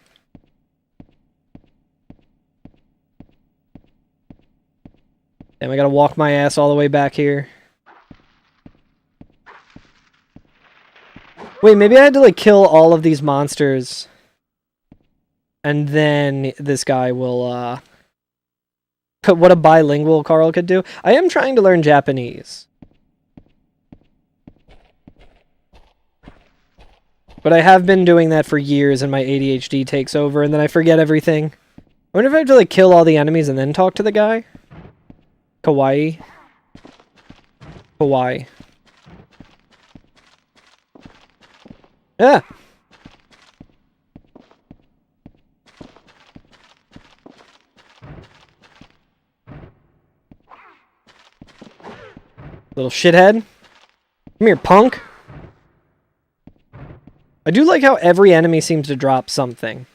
S1: Damn, I gotta walk my ass all the way back here. Wait, maybe I had to, like, kill all of these monsters. And then this guy will, what a bilingual Carl could do. I am trying to learn Japanese. But I have been doing that for years, and my ADHD takes over, and then I forget everything. I wonder if I have to, like, kill all the enemies and then talk to the guy? Kawaii. Kawaii. Ah! Little shithead. Come here, punk. I do like how every enemy seems to drop something.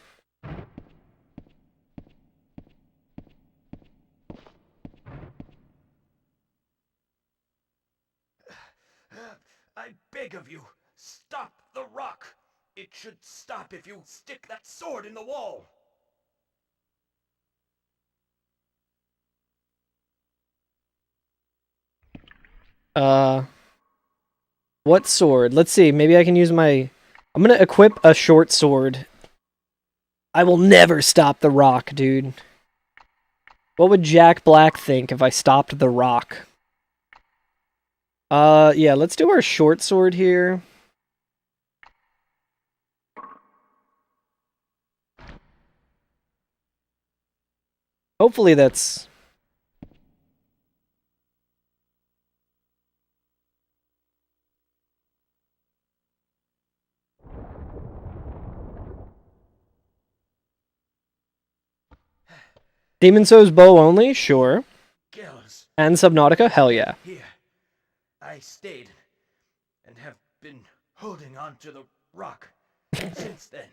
S3: I beg of you, stop the rock. It should stop if you stick that sword in the wall.
S1: What sword? Let's see, maybe I can use my... I'm gonna equip a short sword. I will never stop the rock, dude. What would Jack Black think if I stopped the rock? Yeah, let's do our short sword here. Hopefully that's... Demon Souls bow only? Sure.
S3: Gills,
S1: And Subnautica? Hell yeah.
S3: here. I stayed and have been holding on to the rock since then.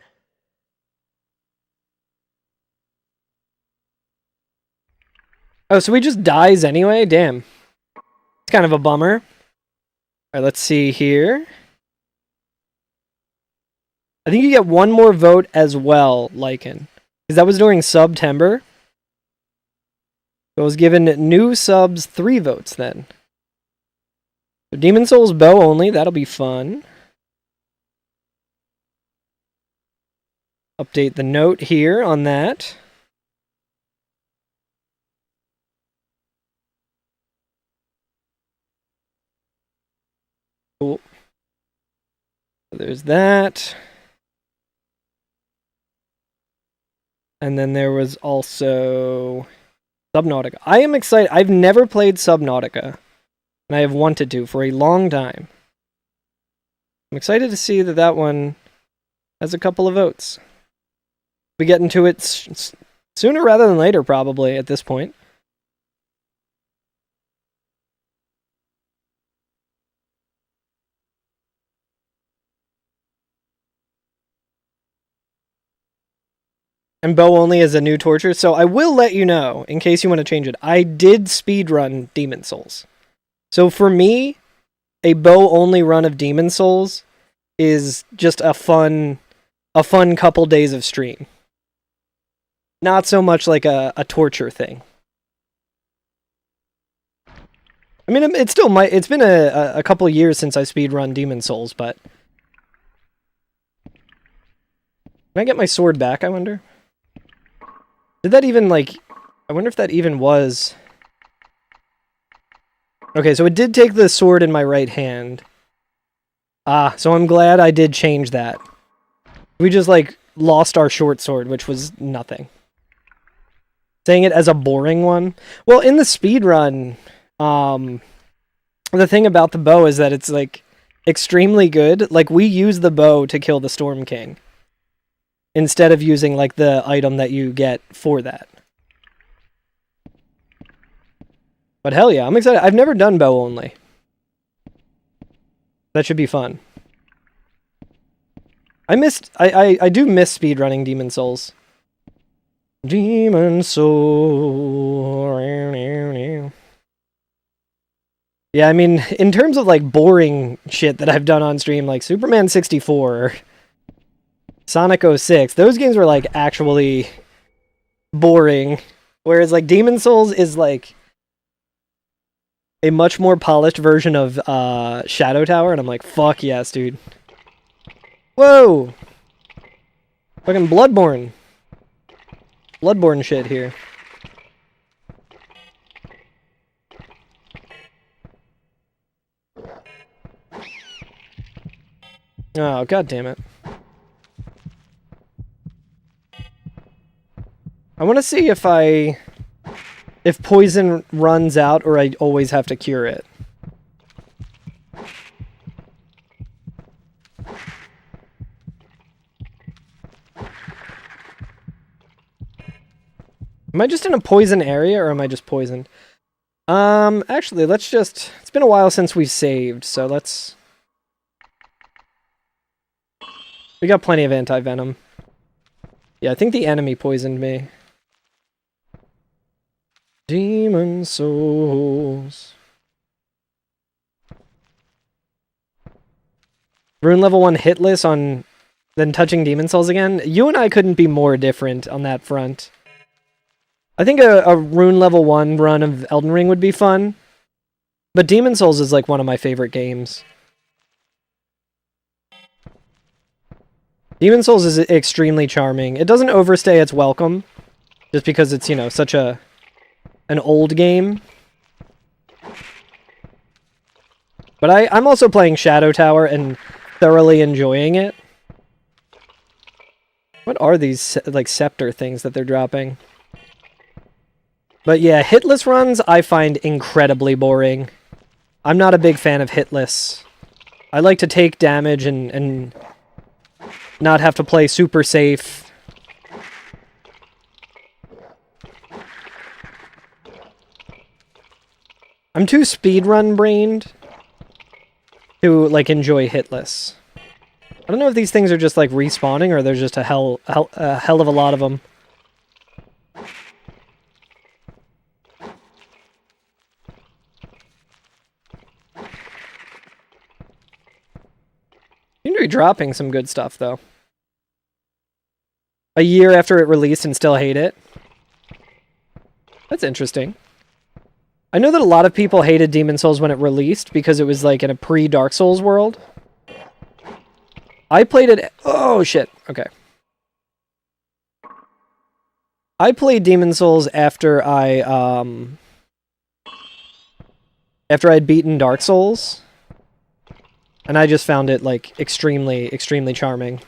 S1: Oh, so he just dies anyway? Damn. It's kind of a bummer. Alright, let's see here. I think you get one more vote as well, Lycan. Because that was during September. So I was given new subs 3 votes then. So Demon Souls bow only, that'll be fun. Update the note here on that. Cool. So there's that. And then there was also Subnautica. I am excited. I've never played Subnautica. And I have wanted to for a long time. I'm excited to see that that one has a couple of votes. We get into it sooner rather than later, probably, at this point. And bow only is a new torture, so I will let you know, in case you want to change it, I did speedrun Demon Souls. So for me, a bow only run of Demon Souls is just a fun a fun couple days of stream. Not so much like a torture thing. I mean, it still might. It's been a couple years since I speedrun Demon Souls, but can I get my sword back? I wonder. Did that even like? I wonder if that even was. Okay, so it did take the sword in my right hand. Ah, so I'm glad I did change that. We just like lost our short sword, which was nothing. Saying it as a boring one. Well, in the speedrun, the thing about the bow is that it's like extremely good. Like we use the bow to kill the Storm King instead of using like the item that you get for that. But hell yeah, I'm excited. I've never done bow only. That should be fun. I do miss speedrunning Demon Souls. Demon Soul. Yeah, I mean, in terms of like boring shit that I've done on stream, like Superman 64, Sonic 06, those games were like actually boring. Whereas like Demon Souls is like a much more polished version of Shadow Tower, and I'm like, fuck yes, dude. Whoa! Fucking Bloodborne. Bloodborne shit here. Oh, god damn it. I want to see if poison runs out or I always have to cure it. Am I just in a poison area, or am I just poisoned? Actually, let's just... It's been a while since we've saved, so let's... We got plenty of anti-venom. Yeah, I think the enemy poisoned me. Demon Souls. Rune level 1 hitless on... Then touching Demon Souls again? You and I couldn't be more different on that front. I think a Rune level 1 run of Elden Ring would be fun. But Demon Souls is like one of my favorite games. Demon Souls is extremely charming. It doesn't overstay its welcome. Just because it's, you know, such an old game. But I'm also playing Shadow Tower and thoroughly enjoying it. What are these, like, scepter things that they're dropping? But yeah, hitless runs I find incredibly boring. I'm not a big fan of hitless. I like to take damage and not have to play super safe. I'm too speedrun brained to like enjoy hitless. I don't know if these things are just like respawning or there's just a hell of a lot of them. Seem to be dropping some good stuff, though. A year after it released and still hate it. That's interesting. I know that a lot of people hated Demon Souls when it released because it was like in a pre-Dark Souls world. I played it... Oh, shit. Okay. I played Demon Souls after I'd beaten Dark Souls. And I just found it, like, extremely, extremely charming.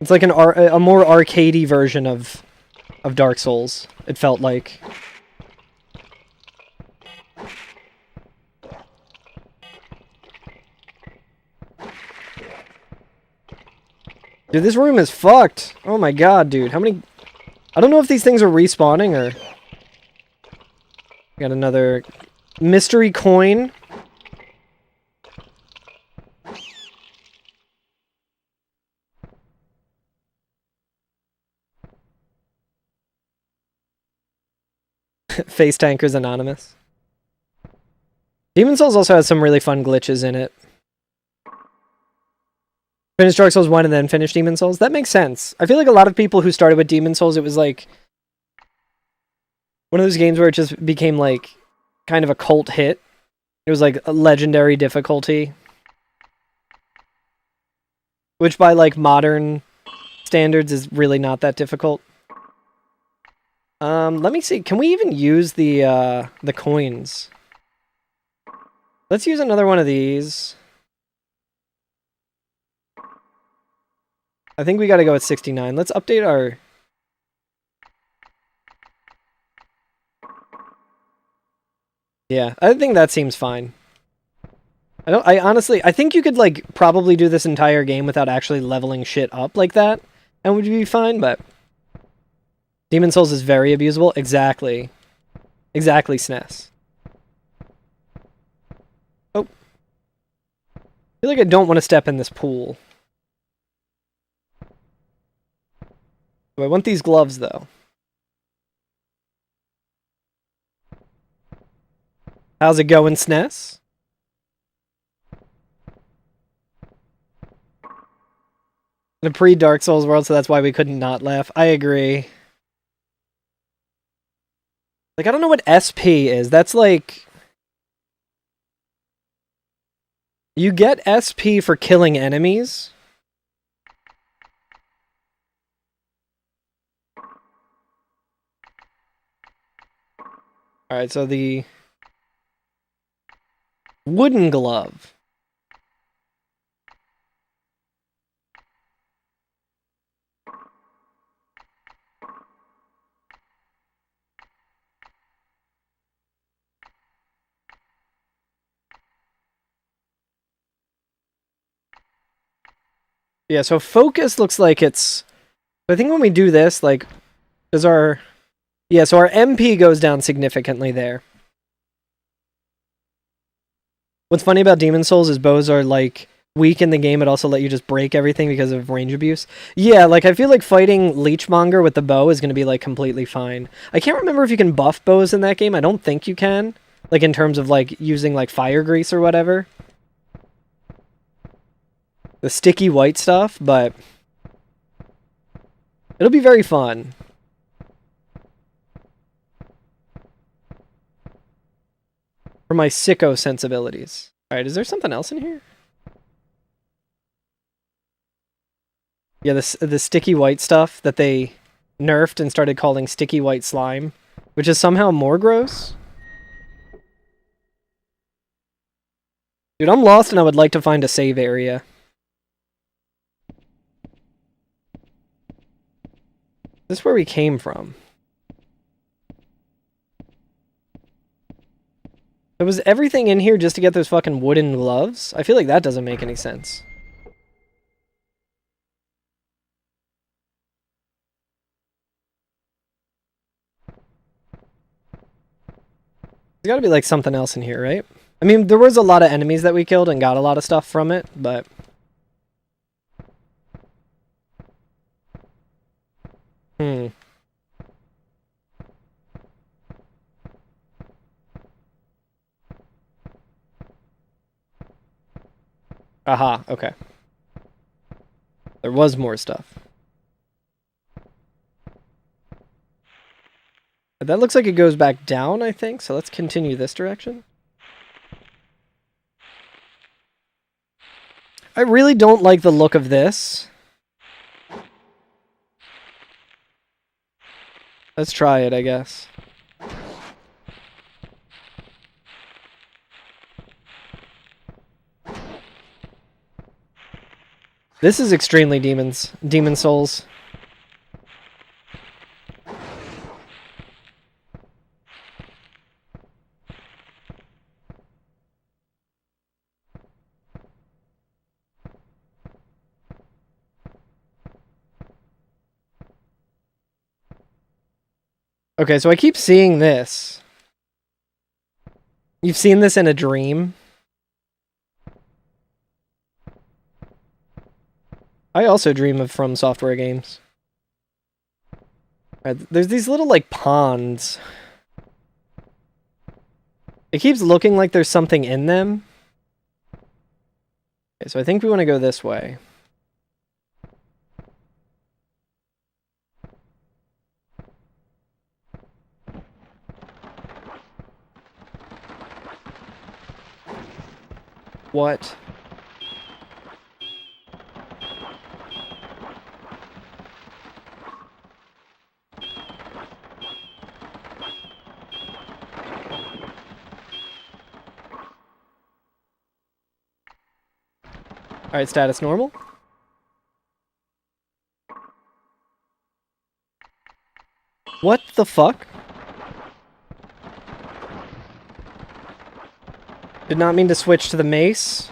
S1: It's like a more arcadey version of Dark Souls, it felt like. Dude, this room is fucked! Oh my god, dude. How many... I don't know if these things are respawning, or... Got another mystery coin. Face Tankers Anonymous. Demon Souls also has some really fun glitches in it. Finish Dark Souls 1 and then finish Demon Souls? That makes sense. I feel like a lot of people who started with Demon Souls, it was like one of those games where it just became like kind of a cult hit. It was like a legendary difficulty. Which by like modern standards is really not that difficult. Let me see. Can we even use the coins? Let's use another one of these. I think we got to go with 69. Let's update our... Yeah, I think that seems fine. I honestly, I think you could, like, probably do this entire game without actually leveling shit up like that, and would be fine, but... Demon Souls is very abusable. Exactly. Exactly, SNES. Oh. I feel like I don't want to step in this pool. I want these gloves, though. How's it going, SNES? The pre-Dark Souls world, so that's why we couldn't not laugh. I agree. Like, I don't know what SP is. That's like... You get SP for killing enemies. Alright, so the... Wooden glove. Yeah, so focus looks like it's... I think when we do this, like, does our... Yeah, so our MP goes down significantly there. What's funny about Demon Souls is bows are, like, weak in the game, but also let you just break everything because of range abuse. Yeah, like, I feel like fighting Leechmonger with the bow is going to be, like, completely fine. I can't remember if you can buff bows in that game. I don't think you can. Like, in terms of, like, using, like, fire grease or whatever. The sticky white stuff, but... It'll be very fun. For my sicko sensibilities. Alright, is there something else in here? Yeah, the sticky white stuff that they nerfed and started calling sticky white slime, which is somehow more gross. Dude, I'm lost and I would like to find a save area. This is where we came from. So was everything in here just to get those fucking wooden gloves? I feel like that doesn't make any sense. There's gotta be like something else in here, right? I mean, there was a lot of enemies that we killed and got a lot of stuff from it, but... Aha, okay. There was more stuff. But that looks like it goes back down, I think, so let's continue this direction. I really don't like the look of this. Let's try it, I guess. This is extremely Demon Souls. Okay, so I keep seeing this. You've seen this in a dream? I also dream of From Software games. Right, there's these little, like, ponds. It keeps looking like there's something in them. Okay, so I think we want to go this way. What? Alright, status normal. What the fuck? Did not mean to switch to the mace.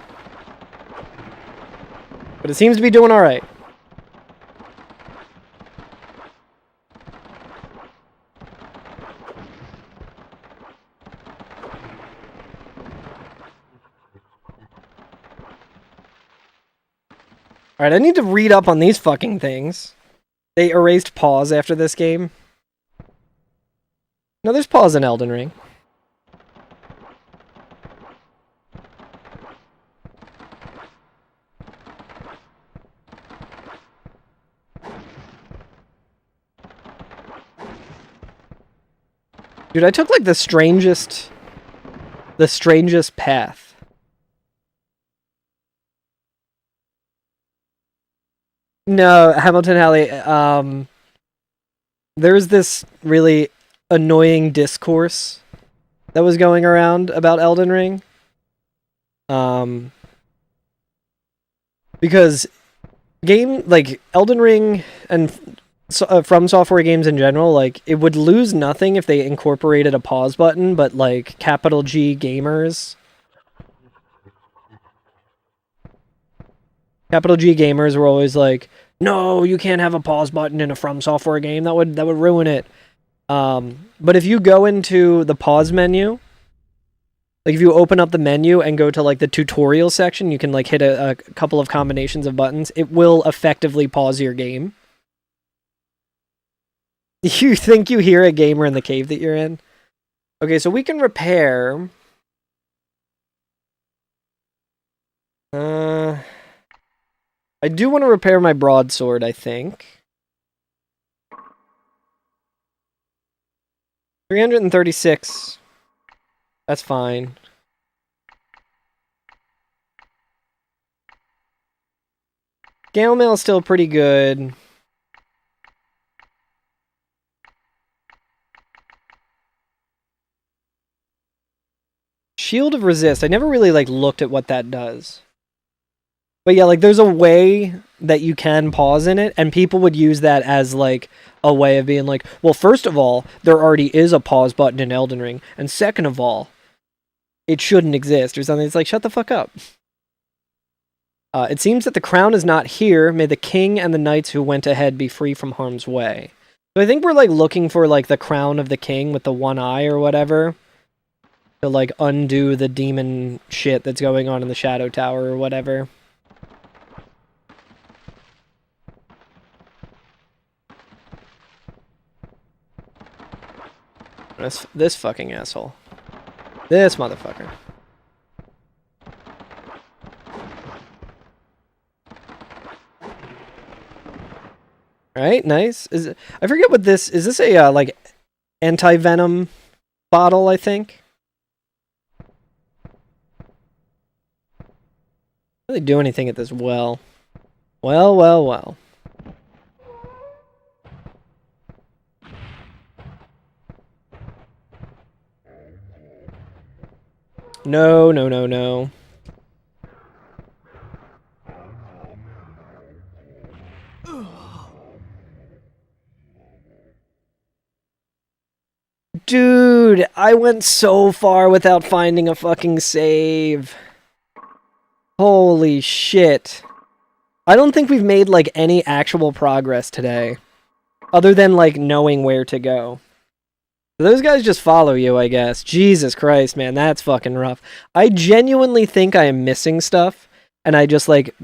S1: But it seems to be doing alright. Alright, I need to read up on these fucking things. They erased pause after this game. No, there's pause in Elden Ring. Dude, I took like the strangest path. No, Hamilton Halley, there's this really annoying discourse that was going around about Elden Ring. Because Elden Ring and From Software games in general, like, it would lose nothing if they incorporated a pause button, but like capital G gamers were always like, no, you can't have a pause button in a From Software game. That would ruin it. But if you go into the pause menu, like if you open up the menu and go to like the tutorial section, you can like hit a couple of combinations of buttons. It will effectively pause your game. You think you hear a gamer in the cave that you're in? Okay, so we can repair. I do want to repair my broadsword, I think. 336. That's fine. Gale mail is still pretty good. Shield of Resist. I never really like looked at what that does. But yeah, like there's a way that you can pause in it, and people would use that as like a way of being like, well, first of all, there already is a pause button in Elden Ring, and second of all, it shouldn't exist, or something. It's like, shut the fuck up. It seems that the crown is not here. May the king and the knights who went ahead be free from harm's way. So I think we're like looking for like the crown of the king with the one eye or whatever, to like undo the demon shit that's going on in the Shadow Tower or whatever. This fucking asshole. This motherfucker. Alright, nice. I forget what this... Is this a, like, anti-venom bottle, I think? Really do anything at this well. Well. No. Dude, I went so far without finding a fucking save. Holy shit. I don't think we've made, like, any actual progress today. Other than, like, knowing where to go. Those guys just follow you, I guess. Jesus Christ, man, that's fucking rough. I genuinely think I am missing stuff, and I just, like,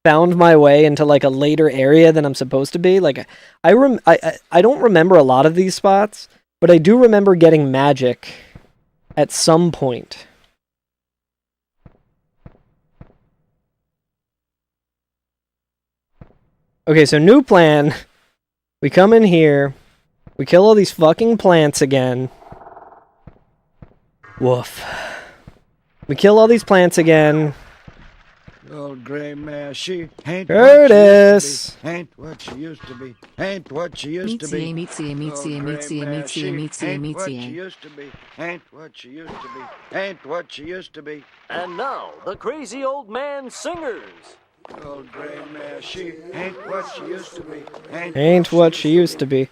S1: found my way into, like, a later area than I'm supposed to be. Like, I don't remember a lot of these spots, but I do remember getting magic at some point. Okay, so new plan. We come in here. We kill all these fucking plants again. Woof. We kill all these plants again.
S4: Old gray mare, she ain't
S1: Curtis!
S4: what she used to be. Ain't what she used to be. Ain't what she used to be. Ain't what she used to be. Ain't what she used to be. Ain't what she used to be.
S5: And now, the Crazy Old Man Singers.
S4: Old gray mare, she ain't what she used to be.
S1: Ain't what she used to be.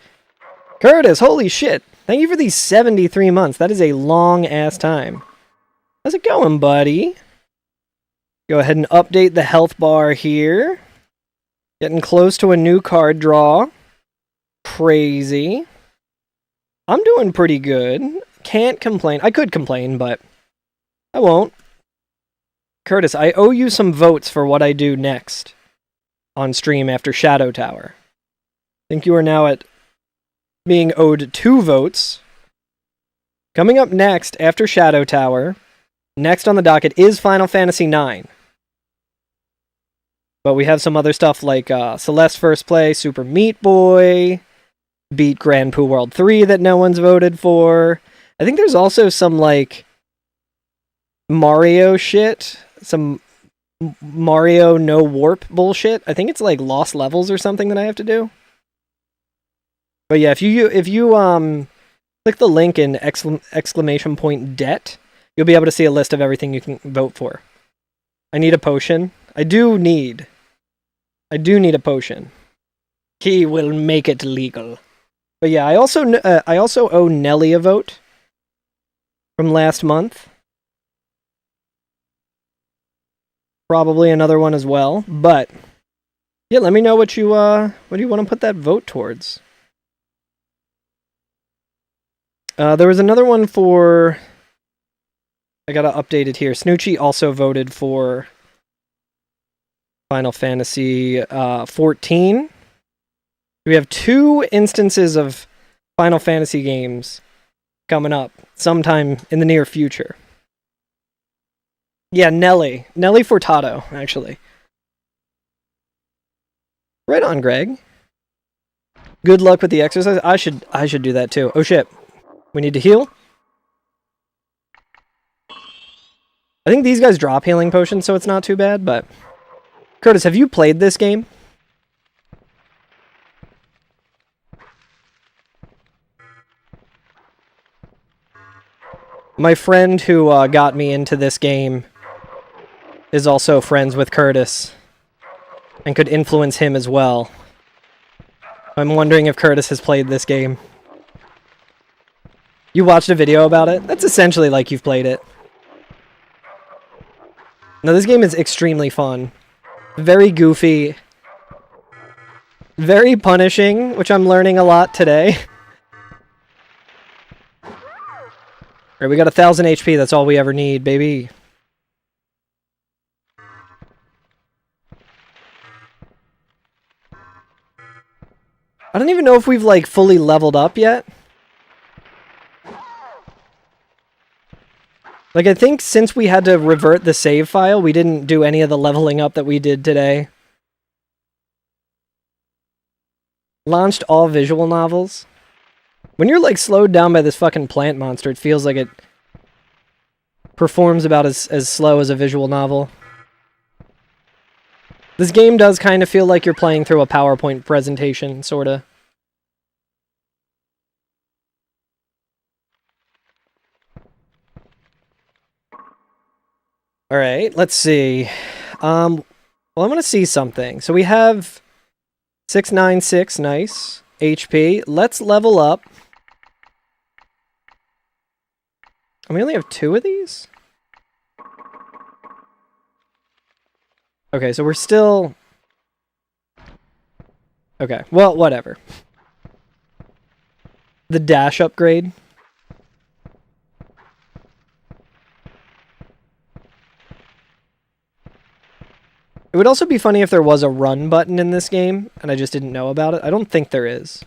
S1: Curtis, holy shit. Thank you for these 73 months. That is a long-ass time. How's it going, buddy? Go ahead and update the health bar here. Getting close to a new card draw. Crazy. I'm doing pretty good. Can't complain. I could complain, but I won't. Curtis, I owe you some votes for what I do next on stream after Shadow Tower. I think you are now at being owed 2 votes. Coming up next after Shadow Tower, next on the docket is Final Fantasy IX. But we have some other stuff like Celeste First Play, Super Meat Boy, beat Grand Poo World 3 that no one's voted for. I think there's also some like Mario shit, some Mario no warp bullshit. I think it's like lost levels or something that I have to do. But yeah, if you click the link in exclamation point debt, you'll be able to see a list of everything you can vote for. I need a potion. I do need a potion. He will make it legal. But yeah, I also owe Nelly a vote from last month. Probably another one as well. But yeah, let me know what do you want to put that vote towards. There was another one for. I gotta update it here. Snoochie also voted for Final Fantasy 14. We have 2 instances of Final Fantasy games coming up sometime in the near future. Yeah, Nelly Furtado, actually. Right on, Greg. Good luck with the exercise. I should do that too. Oh shit. We need to heal. I think these guys drop healing potions, so it's not too bad, but... Curtis, have you played this game? My friend who got me into this game is also friends with Curtis and could influence him as well. I'm wondering if Curtis has played this game. You watched a video about it? That's essentially like you've played it. No, this game is extremely fun. Very goofy. Very punishing, which I'm learning a lot today. Alright, we got 1,000 HP, that's all we ever need, baby. I don't even know if we've, like, fully leveled up yet. Like, I think since we had to revert the save file, we didn't do any of the leveling up that we did today. Launched all visual novels. When you're, like, slowed down by this fucking plant monster, it feels like it performs about as slow as a visual novel. This game does kind of feel like you're playing through a PowerPoint presentation, sorta. Alright, let's see. Well, I'm gonna see something. So we have 696, nice. HP. Let's level up. And we only have 2 of these? Okay, so we're still... Okay, well, whatever. The dash upgrade. It would also be funny if there was a run button in this game, and I just didn't know about it. I don't think there is.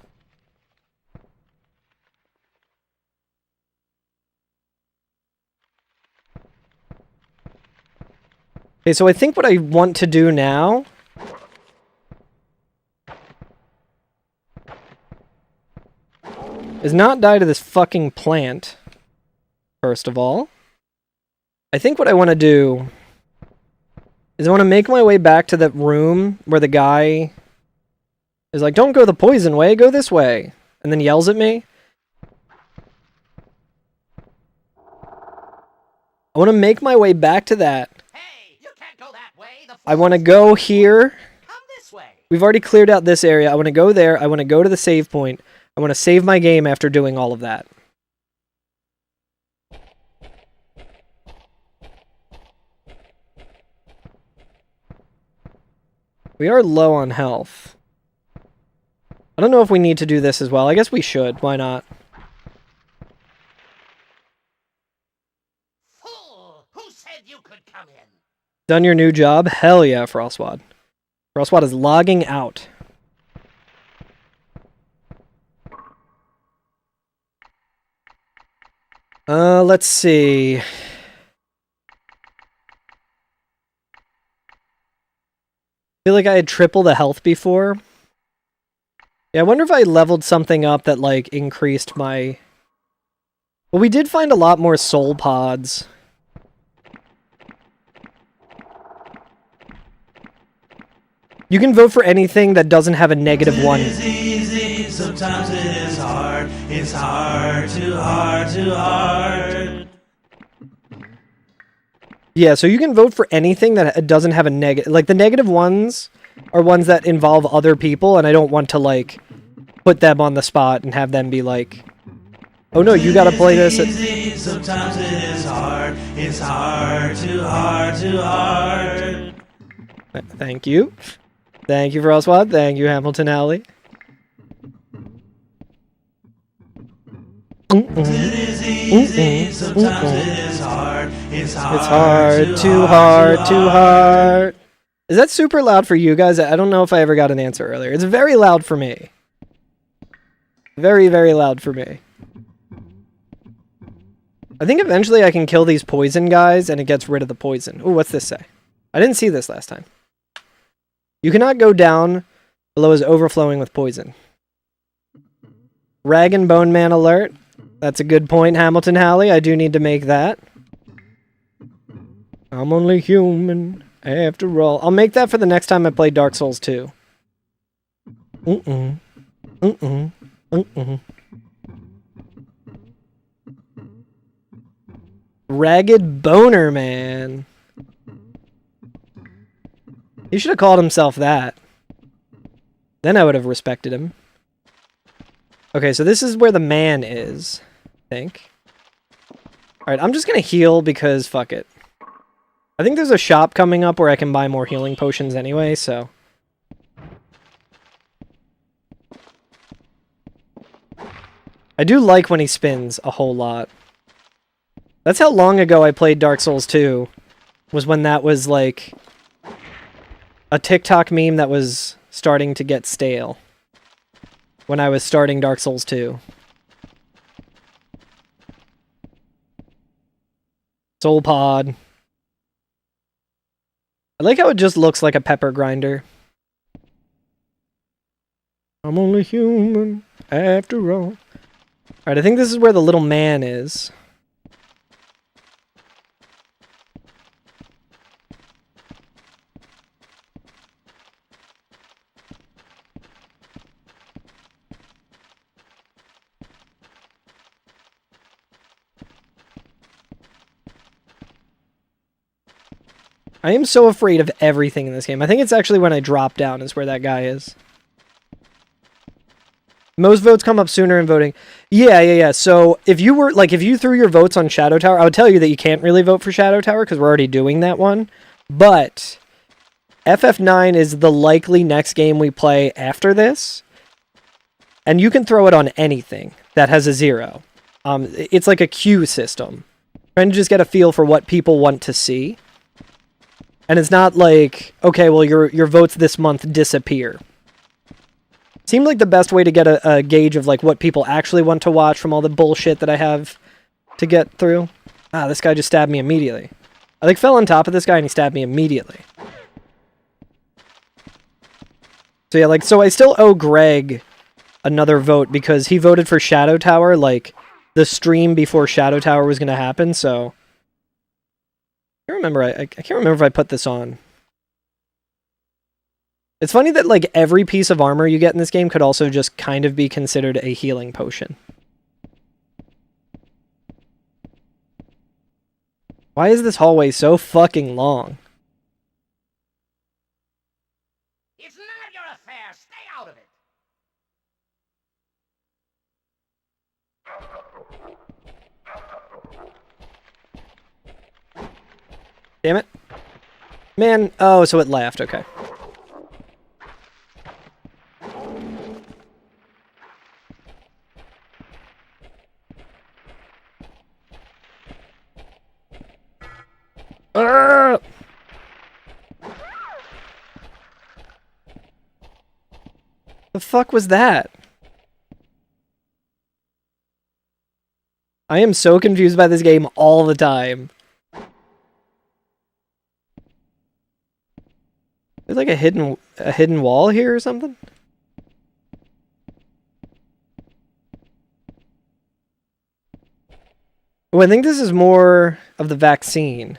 S1: Okay, so I think what I want to do now... is not die to this fucking plant, first of all. I think what I want to do is I want to make my way back to that room where the guy is like, don't go the poison way, go this way. And then yells at me. I want to make my way back to that.
S2: Hey, you can't go that way. The
S1: I
S2: floor
S1: want to
S2: is
S1: go here.
S2: Come this way.
S1: We've already cleared out this area. I want to go there. I want to go to the save point. I want to save my game after doing all of that. We are low on health. I don't know if we need to do this as well. I guess we should. Why not?
S2: Fool! Who said you could come in?
S1: Done your new job? Hell yeah, Frostwad. Frostwad is logging out. Let's see. I feel like I had triple the health before. Yeah, I wonder if I leveled something up that, like, increased my... Well, we did find a lot more soul pods. You can vote for anything that doesn't have a negative one.
S6: It is easy, sometimes it is hard. It's hard, too hard, too hard.
S1: Yeah, so you can vote for anything that doesn't have a negative... Like, the negative ones are ones that involve other people, and I don't want to, like, put them on the spot and have them be like, oh no, you gotta play this.
S6: Easy, sometimes it is hard. It's hard, too hard, too hard.
S1: Thank you. Thank you, Frostwad. Thank you, Hamilton Alley.
S6: It is easy, sometimes it is hard. It's
S1: It's too hard. Is that super loud for you guys? I don't know if I ever got an answer earlier. It's very loud for me. Very, very loud for me. I think eventually I can kill these poison guys and it gets rid of the poison. Ooh, what's this say? I didn't see this last time. You cannot go down below is overflowing with poison. Rag and Bone Man alert. That's a good point, Hamilton Halley. I do need to make that. I'm only human after all. I'll make that for the next time I play Dark Souls 2. Ragged Boner Man. He should have called himself that. Then I would have respected him. Okay, so this is where the man is, I think. Alright, I'm just gonna heal because fuck it. I think there's a shop coming up where I can buy more healing potions anyway, so... I do like when he spins a whole lot. That's how long ago I played Dark Souls 2. Was when that was, like, a TikTok meme that was starting to get stale. When I was starting Dark Souls 2. Soul Pod. I like how it just looks like a pepper grinder. I'm only human after all. Alright, I think this is where the little man is. I am so afraid of everything in this game. I think it's actually when I drop down is where that guy is. Most votes come up sooner in voting. Yeah. So if you were, like, if you threw your votes on Shadow Tower, I would tell you that you can't really vote for Shadow Tower because we're already doing that one. But FF9 is the likely next game we play after this. And you can throw it on anything that has a 0. It's like a queue system. Trying to just get a feel for what people want to see. And it's not like, okay, well, your votes this month disappear. Seemed like the best way to get a gauge of, like, what people actually want to watch from all the bullshit that I have to get through. Ah, this guy just stabbed me immediately. I, like, fell on top of this guy and he stabbed me immediately. So, yeah, like, so I still owe Greg another vote because he voted for Shadow Tower, like, the stream before Shadow Tower was going to happen, so... can't remember. I can't remember if I put this on. It's funny that like every piece of armor you get in this game could also just kind of be considered a healing potion. Why is this hallway so fucking long?
S2: It's none of your affair. Stay out of it.
S1: Damn it. Man, oh, so it laughed, okay. The fuck was that? I am so confused by this game all the time. There's like a hidden wall here or something? Oh, I think this is more of the vaccine.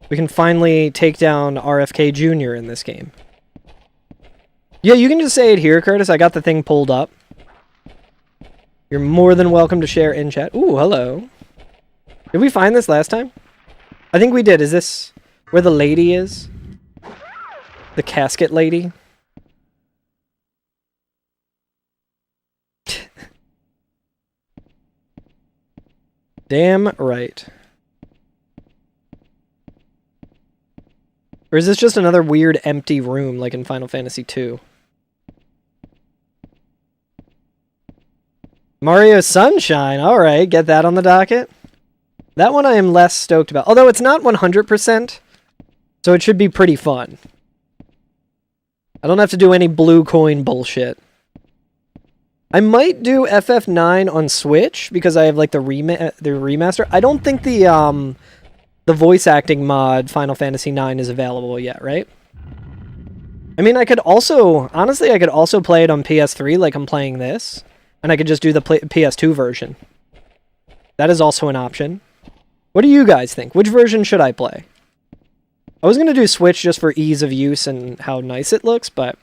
S1: We can finally take down RFK Jr. in this game. Yeah, you can just say it here, Curtis. I got the thing pulled up. You're more than welcome to share in chat. Ooh, hello. Did we find this last time? I think we did. Is this where the lady is? The casket lady? Damn right. Or is this just another weird empty room like in Final Fantasy II? Mario Sunshine, alright, get that on the docket. That one I am less stoked about. Although it's not 100%, so it should be pretty fun. I don't have to do any blue coin bullshit. I might do FF9 on Switch, because I have like the remaster. I don't think the voice acting mod Final Fantasy IX is available yet, right? I mean, I could also, honestly, I could also play it on PS3 like I'm playing this. And I could just do the PS2 version. That is also an option. What do you guys think? Which version should I play? I was going to do Switch just for ease of use and how nice it looks, but...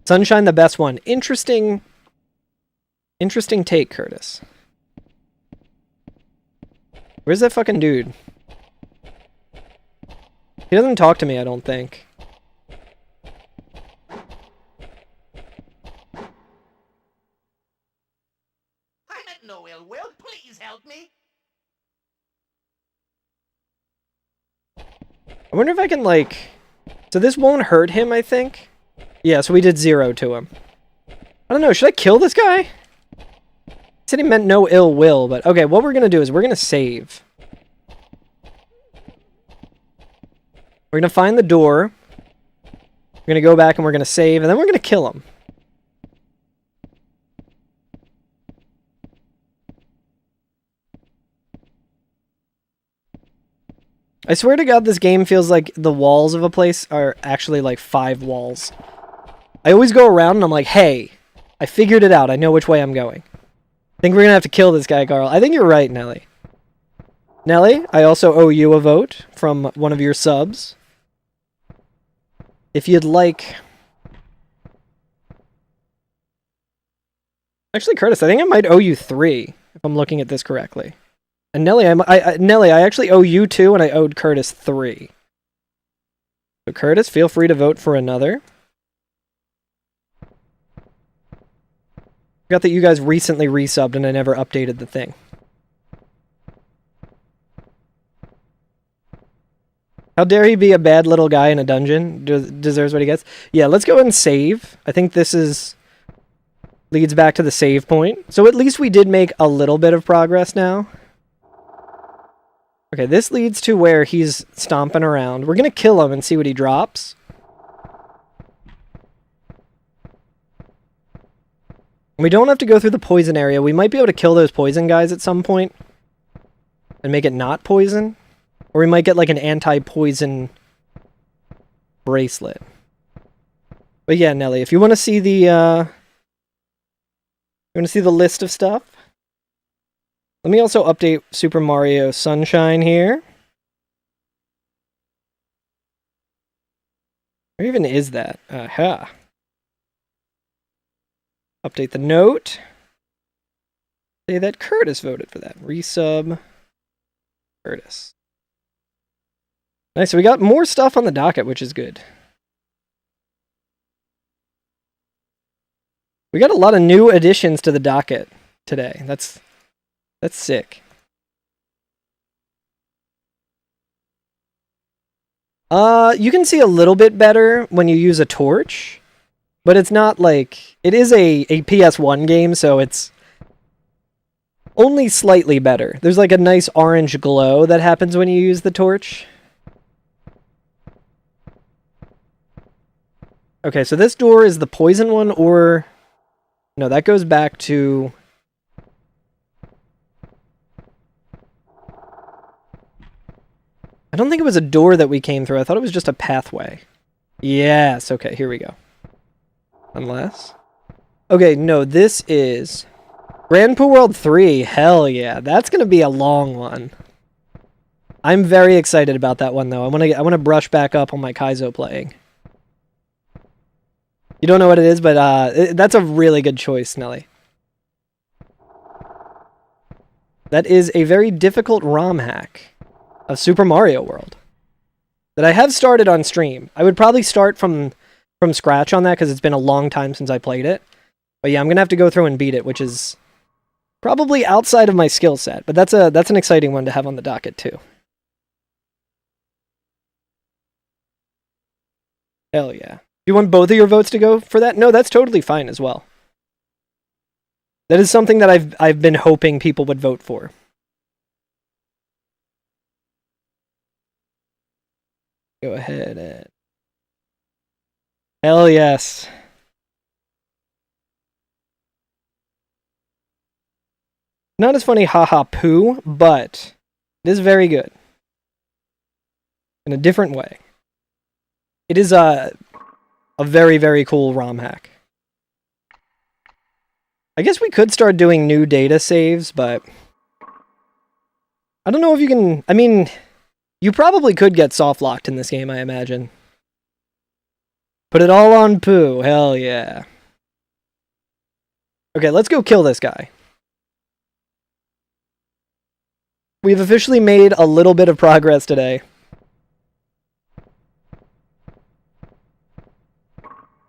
S1: Sunshine the best one. Interesting take, Curtis. Where's that fucking dude? He doesn't talk to me, I don't think.
S2: No ill will. Please help me.
S1: I wonder if I can, like... So this won't hurt him, I think? Yeah, so we did 0 to him. I don't know, should I kill this guy? He said he meant no ill will, but... Okay, what we're gonna do is we're gonna save. We're gonna find the door. We're gonna go back and we're gonna save, and then we're gonna kill him. I swear to God, this game feels like the walls of a place are actually like 5 walls. I always go around and I'm like, hey, I figured it out. I know which way I'm going. I think we're going to have to kill this guy, Carl. I think you're right, Nelly. Nelly, I also owe you a vote from one of your subs. If you'd like... Actually, Curtis, I think I might owe you 3, if I'm looking at this correctly. And Nelly, Nelly, I actually owe you 2, and I owed Curtis 3. So Curtis, feel free to vote for another. Forgot that you guys recently resubbed, and I never updated the thing. How dare he be a bad little guy in a dungeon? Deserves what he gets. Yeah, let's go and save. I think this leads back to the save point. So at least we did make a little bit of progress now. Okay, this leads to where he's stomping around. We're going to kill him and see what he drops. We don't have to go through the poison area. We might be able to kill those poison guys at some point and make it not poison. Or we might get like an anti-poison bracelet. But yeah, Nelly, if you want to see the list of stuff, Let me also update Super Mario Sunshine here. Where even is that? Aha. Update the note. Say that Curtis voted for that. Resub Curtis. Nice, so we got more stuff on the docket, which is good. We got a lot of new additions to the docket today. That's sick. You can see a little bit better when you use a torch, but it's not like... It is a PS1 game, so it's only slightly better. There's like a nice orange glow that happens when you use the torch. Okay, so this door is the poison one, or... No, that goes back to... I don't think it was a door that we came through. I thought it was just a pathway. Yes, okay, here we go. Unless... Okay, no, this is... Grand Poo World 3, hell yeah. That's gonna be a long one. I'm very excited about that one, though. I wanna brush back up on my Kaizo playing. You don't know what it is, but that's a really good choice, Nelly. That is a very difficult ROM hack of Super Mario World that I have started on stream. I would probably start from scratch on that because it's been a long time since I played it. But yeah, I'm gonna have to go through and beat it, which is probably outside of my skill set. But that's an exciting one to have on the docket too. Hell yeah. You want both of your votes to go for that? No, that's totally fine as well. That is something that I've been hoping people would vote for. Go ahead and... Hell yes. Not as funny, haha poo, but it is very good. In a different way. It is a very, very cool ROM hack. I guess we could start doing new data saves, but... I don't know if you can... I mean, you probably could get soft-locked in this game, I imagine. Put it all on poo, hell yeah. Okay, let's go kill this guy. We've officially made a little bit of progress today.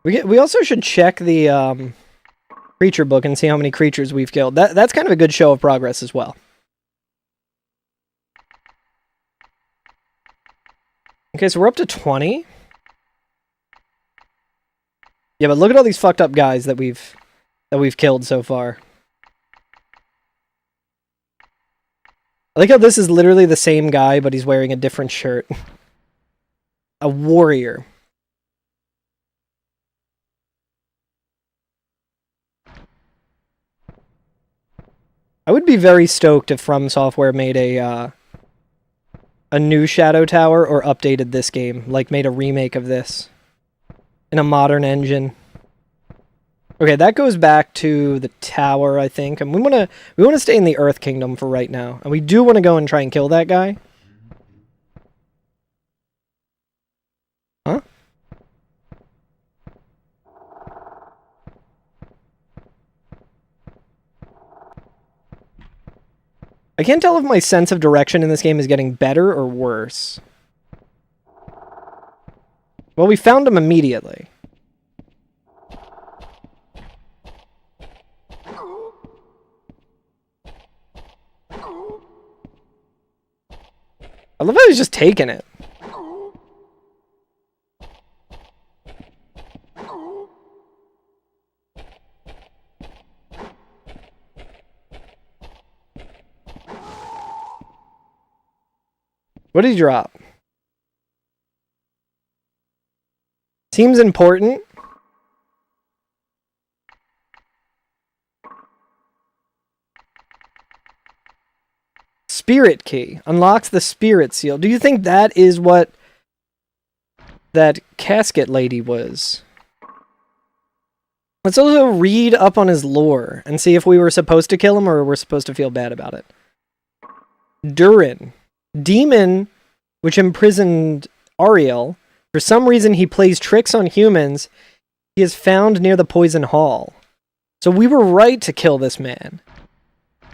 S1: We also should check the creature book and see how many creatures we've killed. That's kind of a good show of progress as well. Okay, so we're up to 20. Yeah, but look at all these fucked up guys that we've killed so far. I like how this is literally the same guy, but he's wearing a different shirt. A warrior. I would be very stoked if From Software made a new Shadow Tower or updated this game, like made a remake of this in a modern engine. Okay, that goes back to the tower, I think, and we want to stay in the Earth Kingdom for right now, and we do want to go and try and kill that guy. Huh? I can't tell if my sense of direction in this game is getting better or worse. Well, we found him immediately. I love how he's just taking it. What did he drop? Seems important. Spirit key. Unlocks the spirit seal. Do you think that is what that casket lady was? Let's also read up on his lore and see if we were supposed to kill him or we're supposed to feel bad about it. Durin. Demon, which imprisoned Ariel. For some reason, he plays tricks on humans. He is found near the Poison Hall. So we were right to kill this man.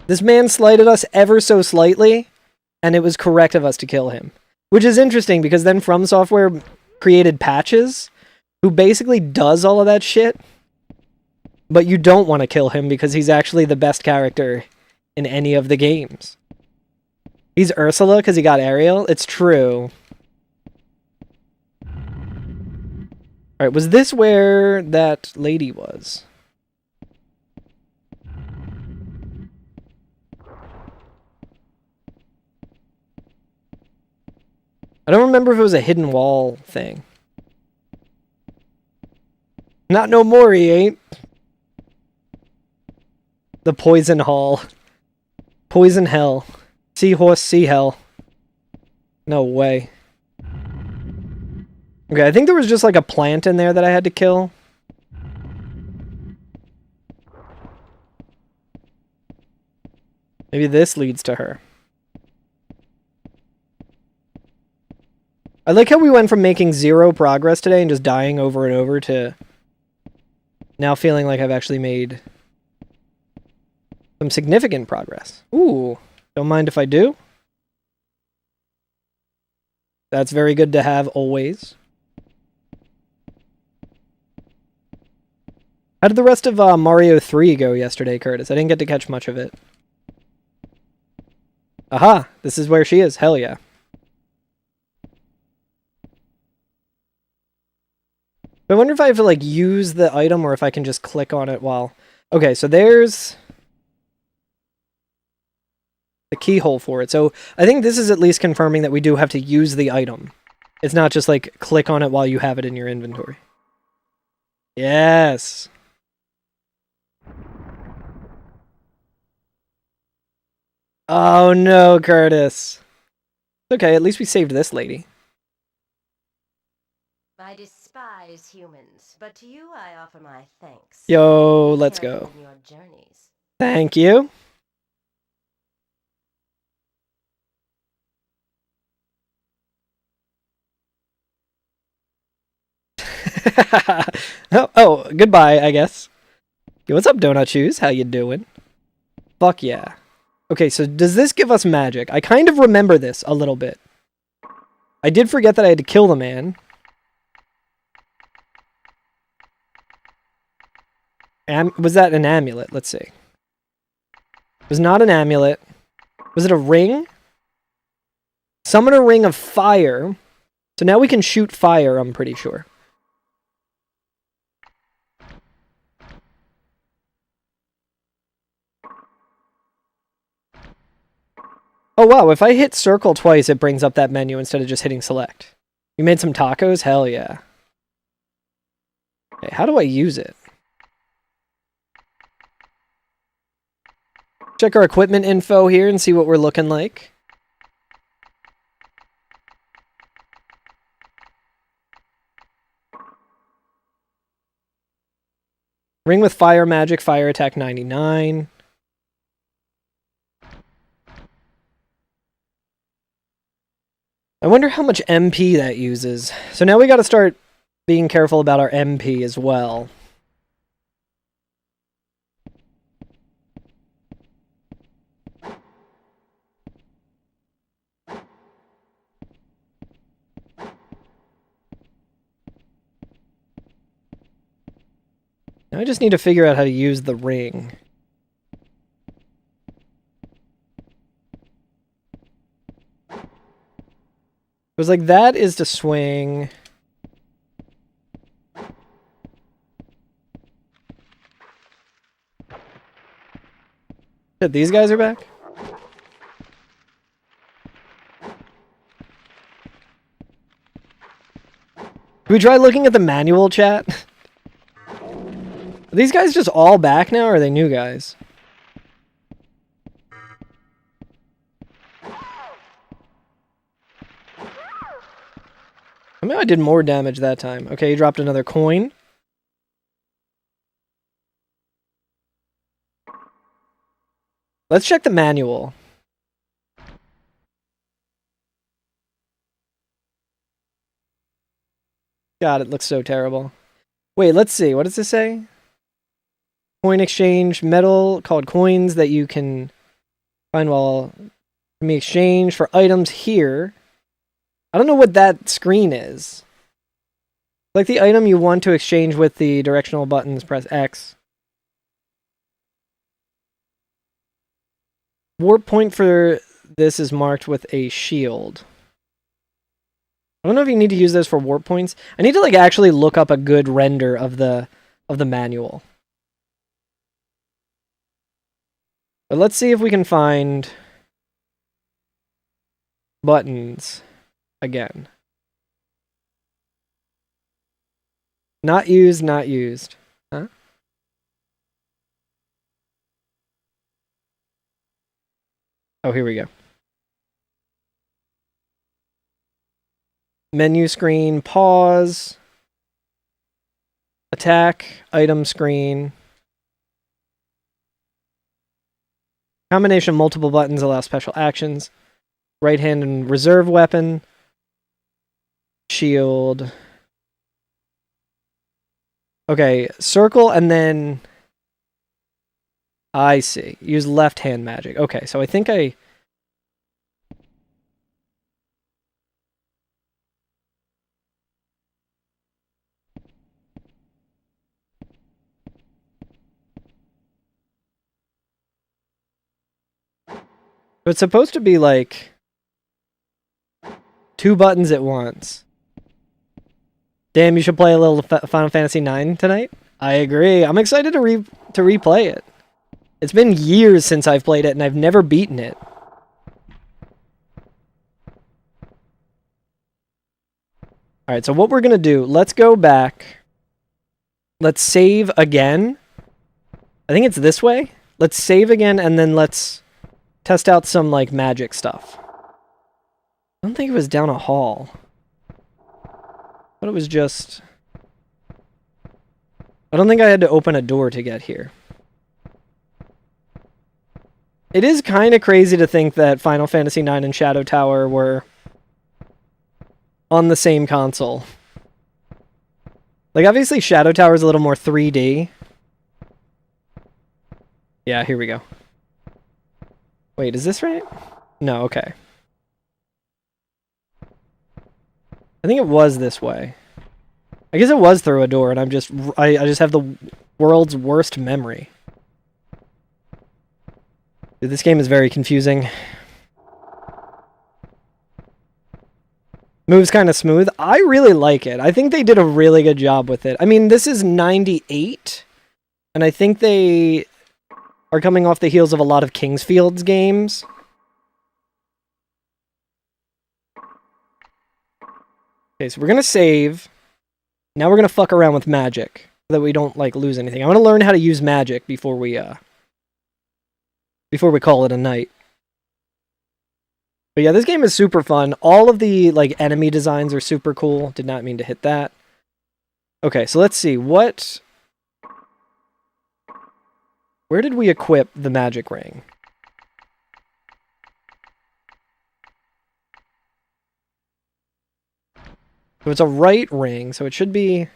S1: This man slighted us ever so slightly, and it was correct of us to kill him. Which is interesting, because then From Software created Patches, who basically does all of that shit, but you don't want to kill him because he's actually the best character in any of the games. He's Ursula because he got Ariel? It's true. Alright, was this where that lady was? I don't remember if it was a hidden wall thing. Not no more, he ain't. The Poison Hall. Poison Hell. Seahorse Sea Hell. No way. Okay, I think there was just like a plant in there that I had to kill. Maybe this leads to her. I like how we went from making 0 progress today and just dying over and over to now feeling like I've actually made some significant progress. Ooh, don't mind if I do. That's very good to have always. How did the rest of Mario 3 go yesterday, Curtis? I didn't get to catch much of it. Aha! This is where she is. Hell yeah. I wonder if I have to, like, use the item or if I can just click on it while... Okay, so there's the keyhole for it. So I think this is at least confirming that we do have to use the item. It's not just, like, click on it while you have it in your inventory. Yes! Oh no, Curtis. Okay, at least we saved this lady.
S7: I despise humans, but to you I offer my thanks.
S1: Yo, let's go.
S7: In your journeys.
S1: Thank you. oh, goodbye, I guess. Yo, what's up, Donut Shoes? How you doing? Fuck yeah. Okay, so does this give us magic? I kind of remember this a little bit. I did forget that I had to kill the man. Was that an amulet? Let's see. It was not an amulet. Was it a ring? Summon a ring of fire. So now we can shoot fire, I'm pretty sure. Oh wow, if I hit circle twice, it brings up that menu instead of just hitting select. You made some tacos? Hell yeah. Okay, how do I use it? Check our equipment info here and see what we're looking like. Ring with fire magic, fire attack 99. I wonder how much MP that uses. So now we gotta start being careful about our MP as well. Now I just need to figure out how to use the ring. It was like, that is to swing. Shit, these guys are back? Can we try looking at the manual, chat? Are these guys just all back now, or are they new guys? I mean, I did more damage that time. Okay, he dropped another coin. Let's check the manual. God, it looks so terrible. Wait, let's see. What does this say? Coin exchange, metal called coins that you can find while can be exchanged for items here. I don't know what that screen is. Like the item you want to exchange with the directional buttons, press X. Warp point for this is marked with a shield. I don't know if you need to use those for warp points. I need to like actually look up a good render of the manual. But let's see if we can find buttons again. Not used, not used. Huh? Oh, here we go. Menu screen, pause, attack, item screen. Combination of multiple buttons allow special actions. Right hand and reserve weapon. Shield. Okay, circle and then... I see. Use left hand magic. Okay, so I think I... It's supposed to be like 2 buttons at once. Damn, you should play a little Final Fantasy IX tonight. I agree. I'm excited to replay it. It's been years since I've played it, and I've never beaten it. Alright, so what we're going to do, let's go back. Let's save again. I think it's this way. Let's save again, and then let's test out some, like, magic stuff. I don't think it was down a hall. But it was just... I don't think I had to open a door to get here. It is kind of crazy to think that Final Fantasy IX and Shadow Tower were on the same console. Like, obviously Shadow Tower is a little more 3D. Yeah, here we go. Wait, is this right? No, okay. I think it was this way. I guess it was through a door, and I just have the world's worst memory. Dude, this game is very confusing. Moves kind of smooth. I really like it. I think they did a really good job with it. I mean, this is 98, and I think they are coming off the heels of a lot of Kingsfield's games. Okay, so we're going to save. Now we're going to fuck around with magic so that we don't, like, lose anything. I want to learn how to use magic before we call it a night. But yeah, this game is super fun. All of the, like, enemy designs are super cool. Did not mean to hit that. Okay, so let's see. Where did we equip the magic ring? So it's a right ring, so it should be...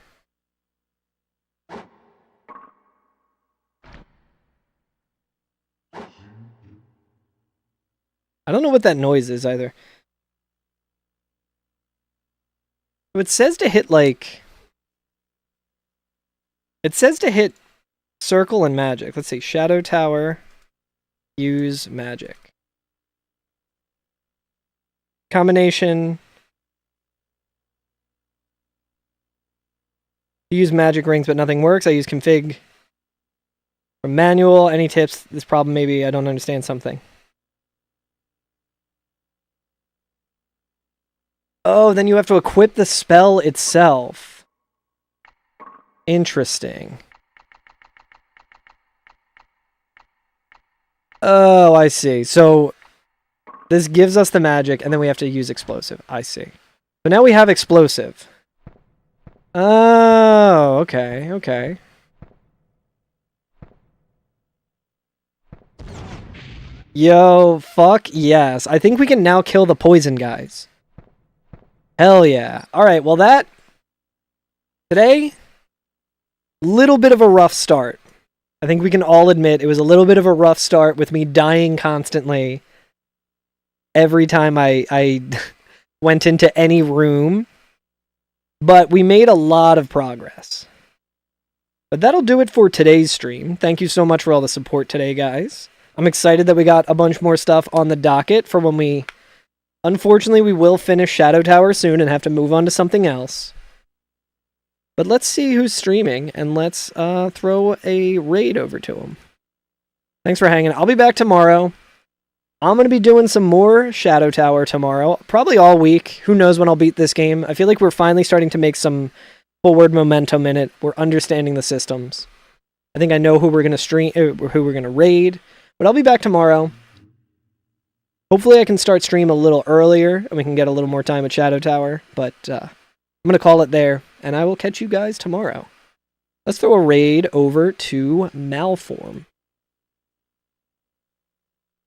S1: I don't know what that noise is either. It says to hit, like... It says to hit circle and magic. Let's see. Shadow Tower. Use magic. Combination... Use magic rings, but nothing works. I use config from manual. Any tips? This problem maybe I don't understand something. Oh, then you have to equip the spell itself. Interesting. Oh, I see. So this gives us the magic, and then we have to use explosive. I see. So now we have explosive. Oh, okay, okay. Yo, fuck yes. I think we can now kill the poison guys. Hell yeah. Alright, well that Today, little bit of a rough start. I think we can all admit it was a little bit of a rough start with me dying constantly every time I went into any room. But we made a lot of progress. But that'll do it for today's stream. Thank you so much for all the support today, guys. I'm excited that we got a bunch more stuff on the docket for when we... Unfortunately, we will finish Shadow Tower soon and have to move on to something else. But let's see who's streaming, and let's throw a raid over to him. Thanks for hanging. I'll be back tomorrow. I'm going to be doing some more Shadow Tower tomorrow, probably all week. Who knows when I'll beat this game. I feel like we're finally starting to make some forward momentum in it. We're understanding the systems. I think I know who we're going to stream, who we're going to raid. But I'll be back tomorrow. Hopefully I can start stream a little earlier, and we can get a little more time at Shadow Tower. But I'm going to call it there, and I will catch you guys tomorrow. Let's throw a raid over to Malform.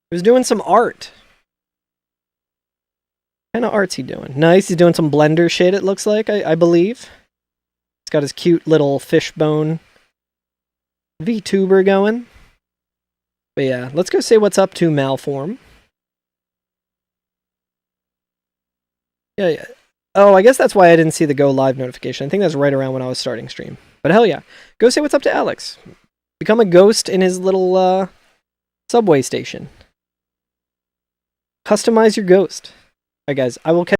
S1: He was doing some art. What kind of art's he doing? Nice, he's doing some Blender shit, it looks like, I believe. He's got his cute little fishbone VTuber going. But yeah, let's go say what's up to Malform. Yeah. Oh, I guess that's why I didn't see the go live notification. I think that's right around when I was starting stream. But hell yeah. Go say what's up to Alex. Become a ghost in his little subway station. Customize your ghost. Alright guys, I will catch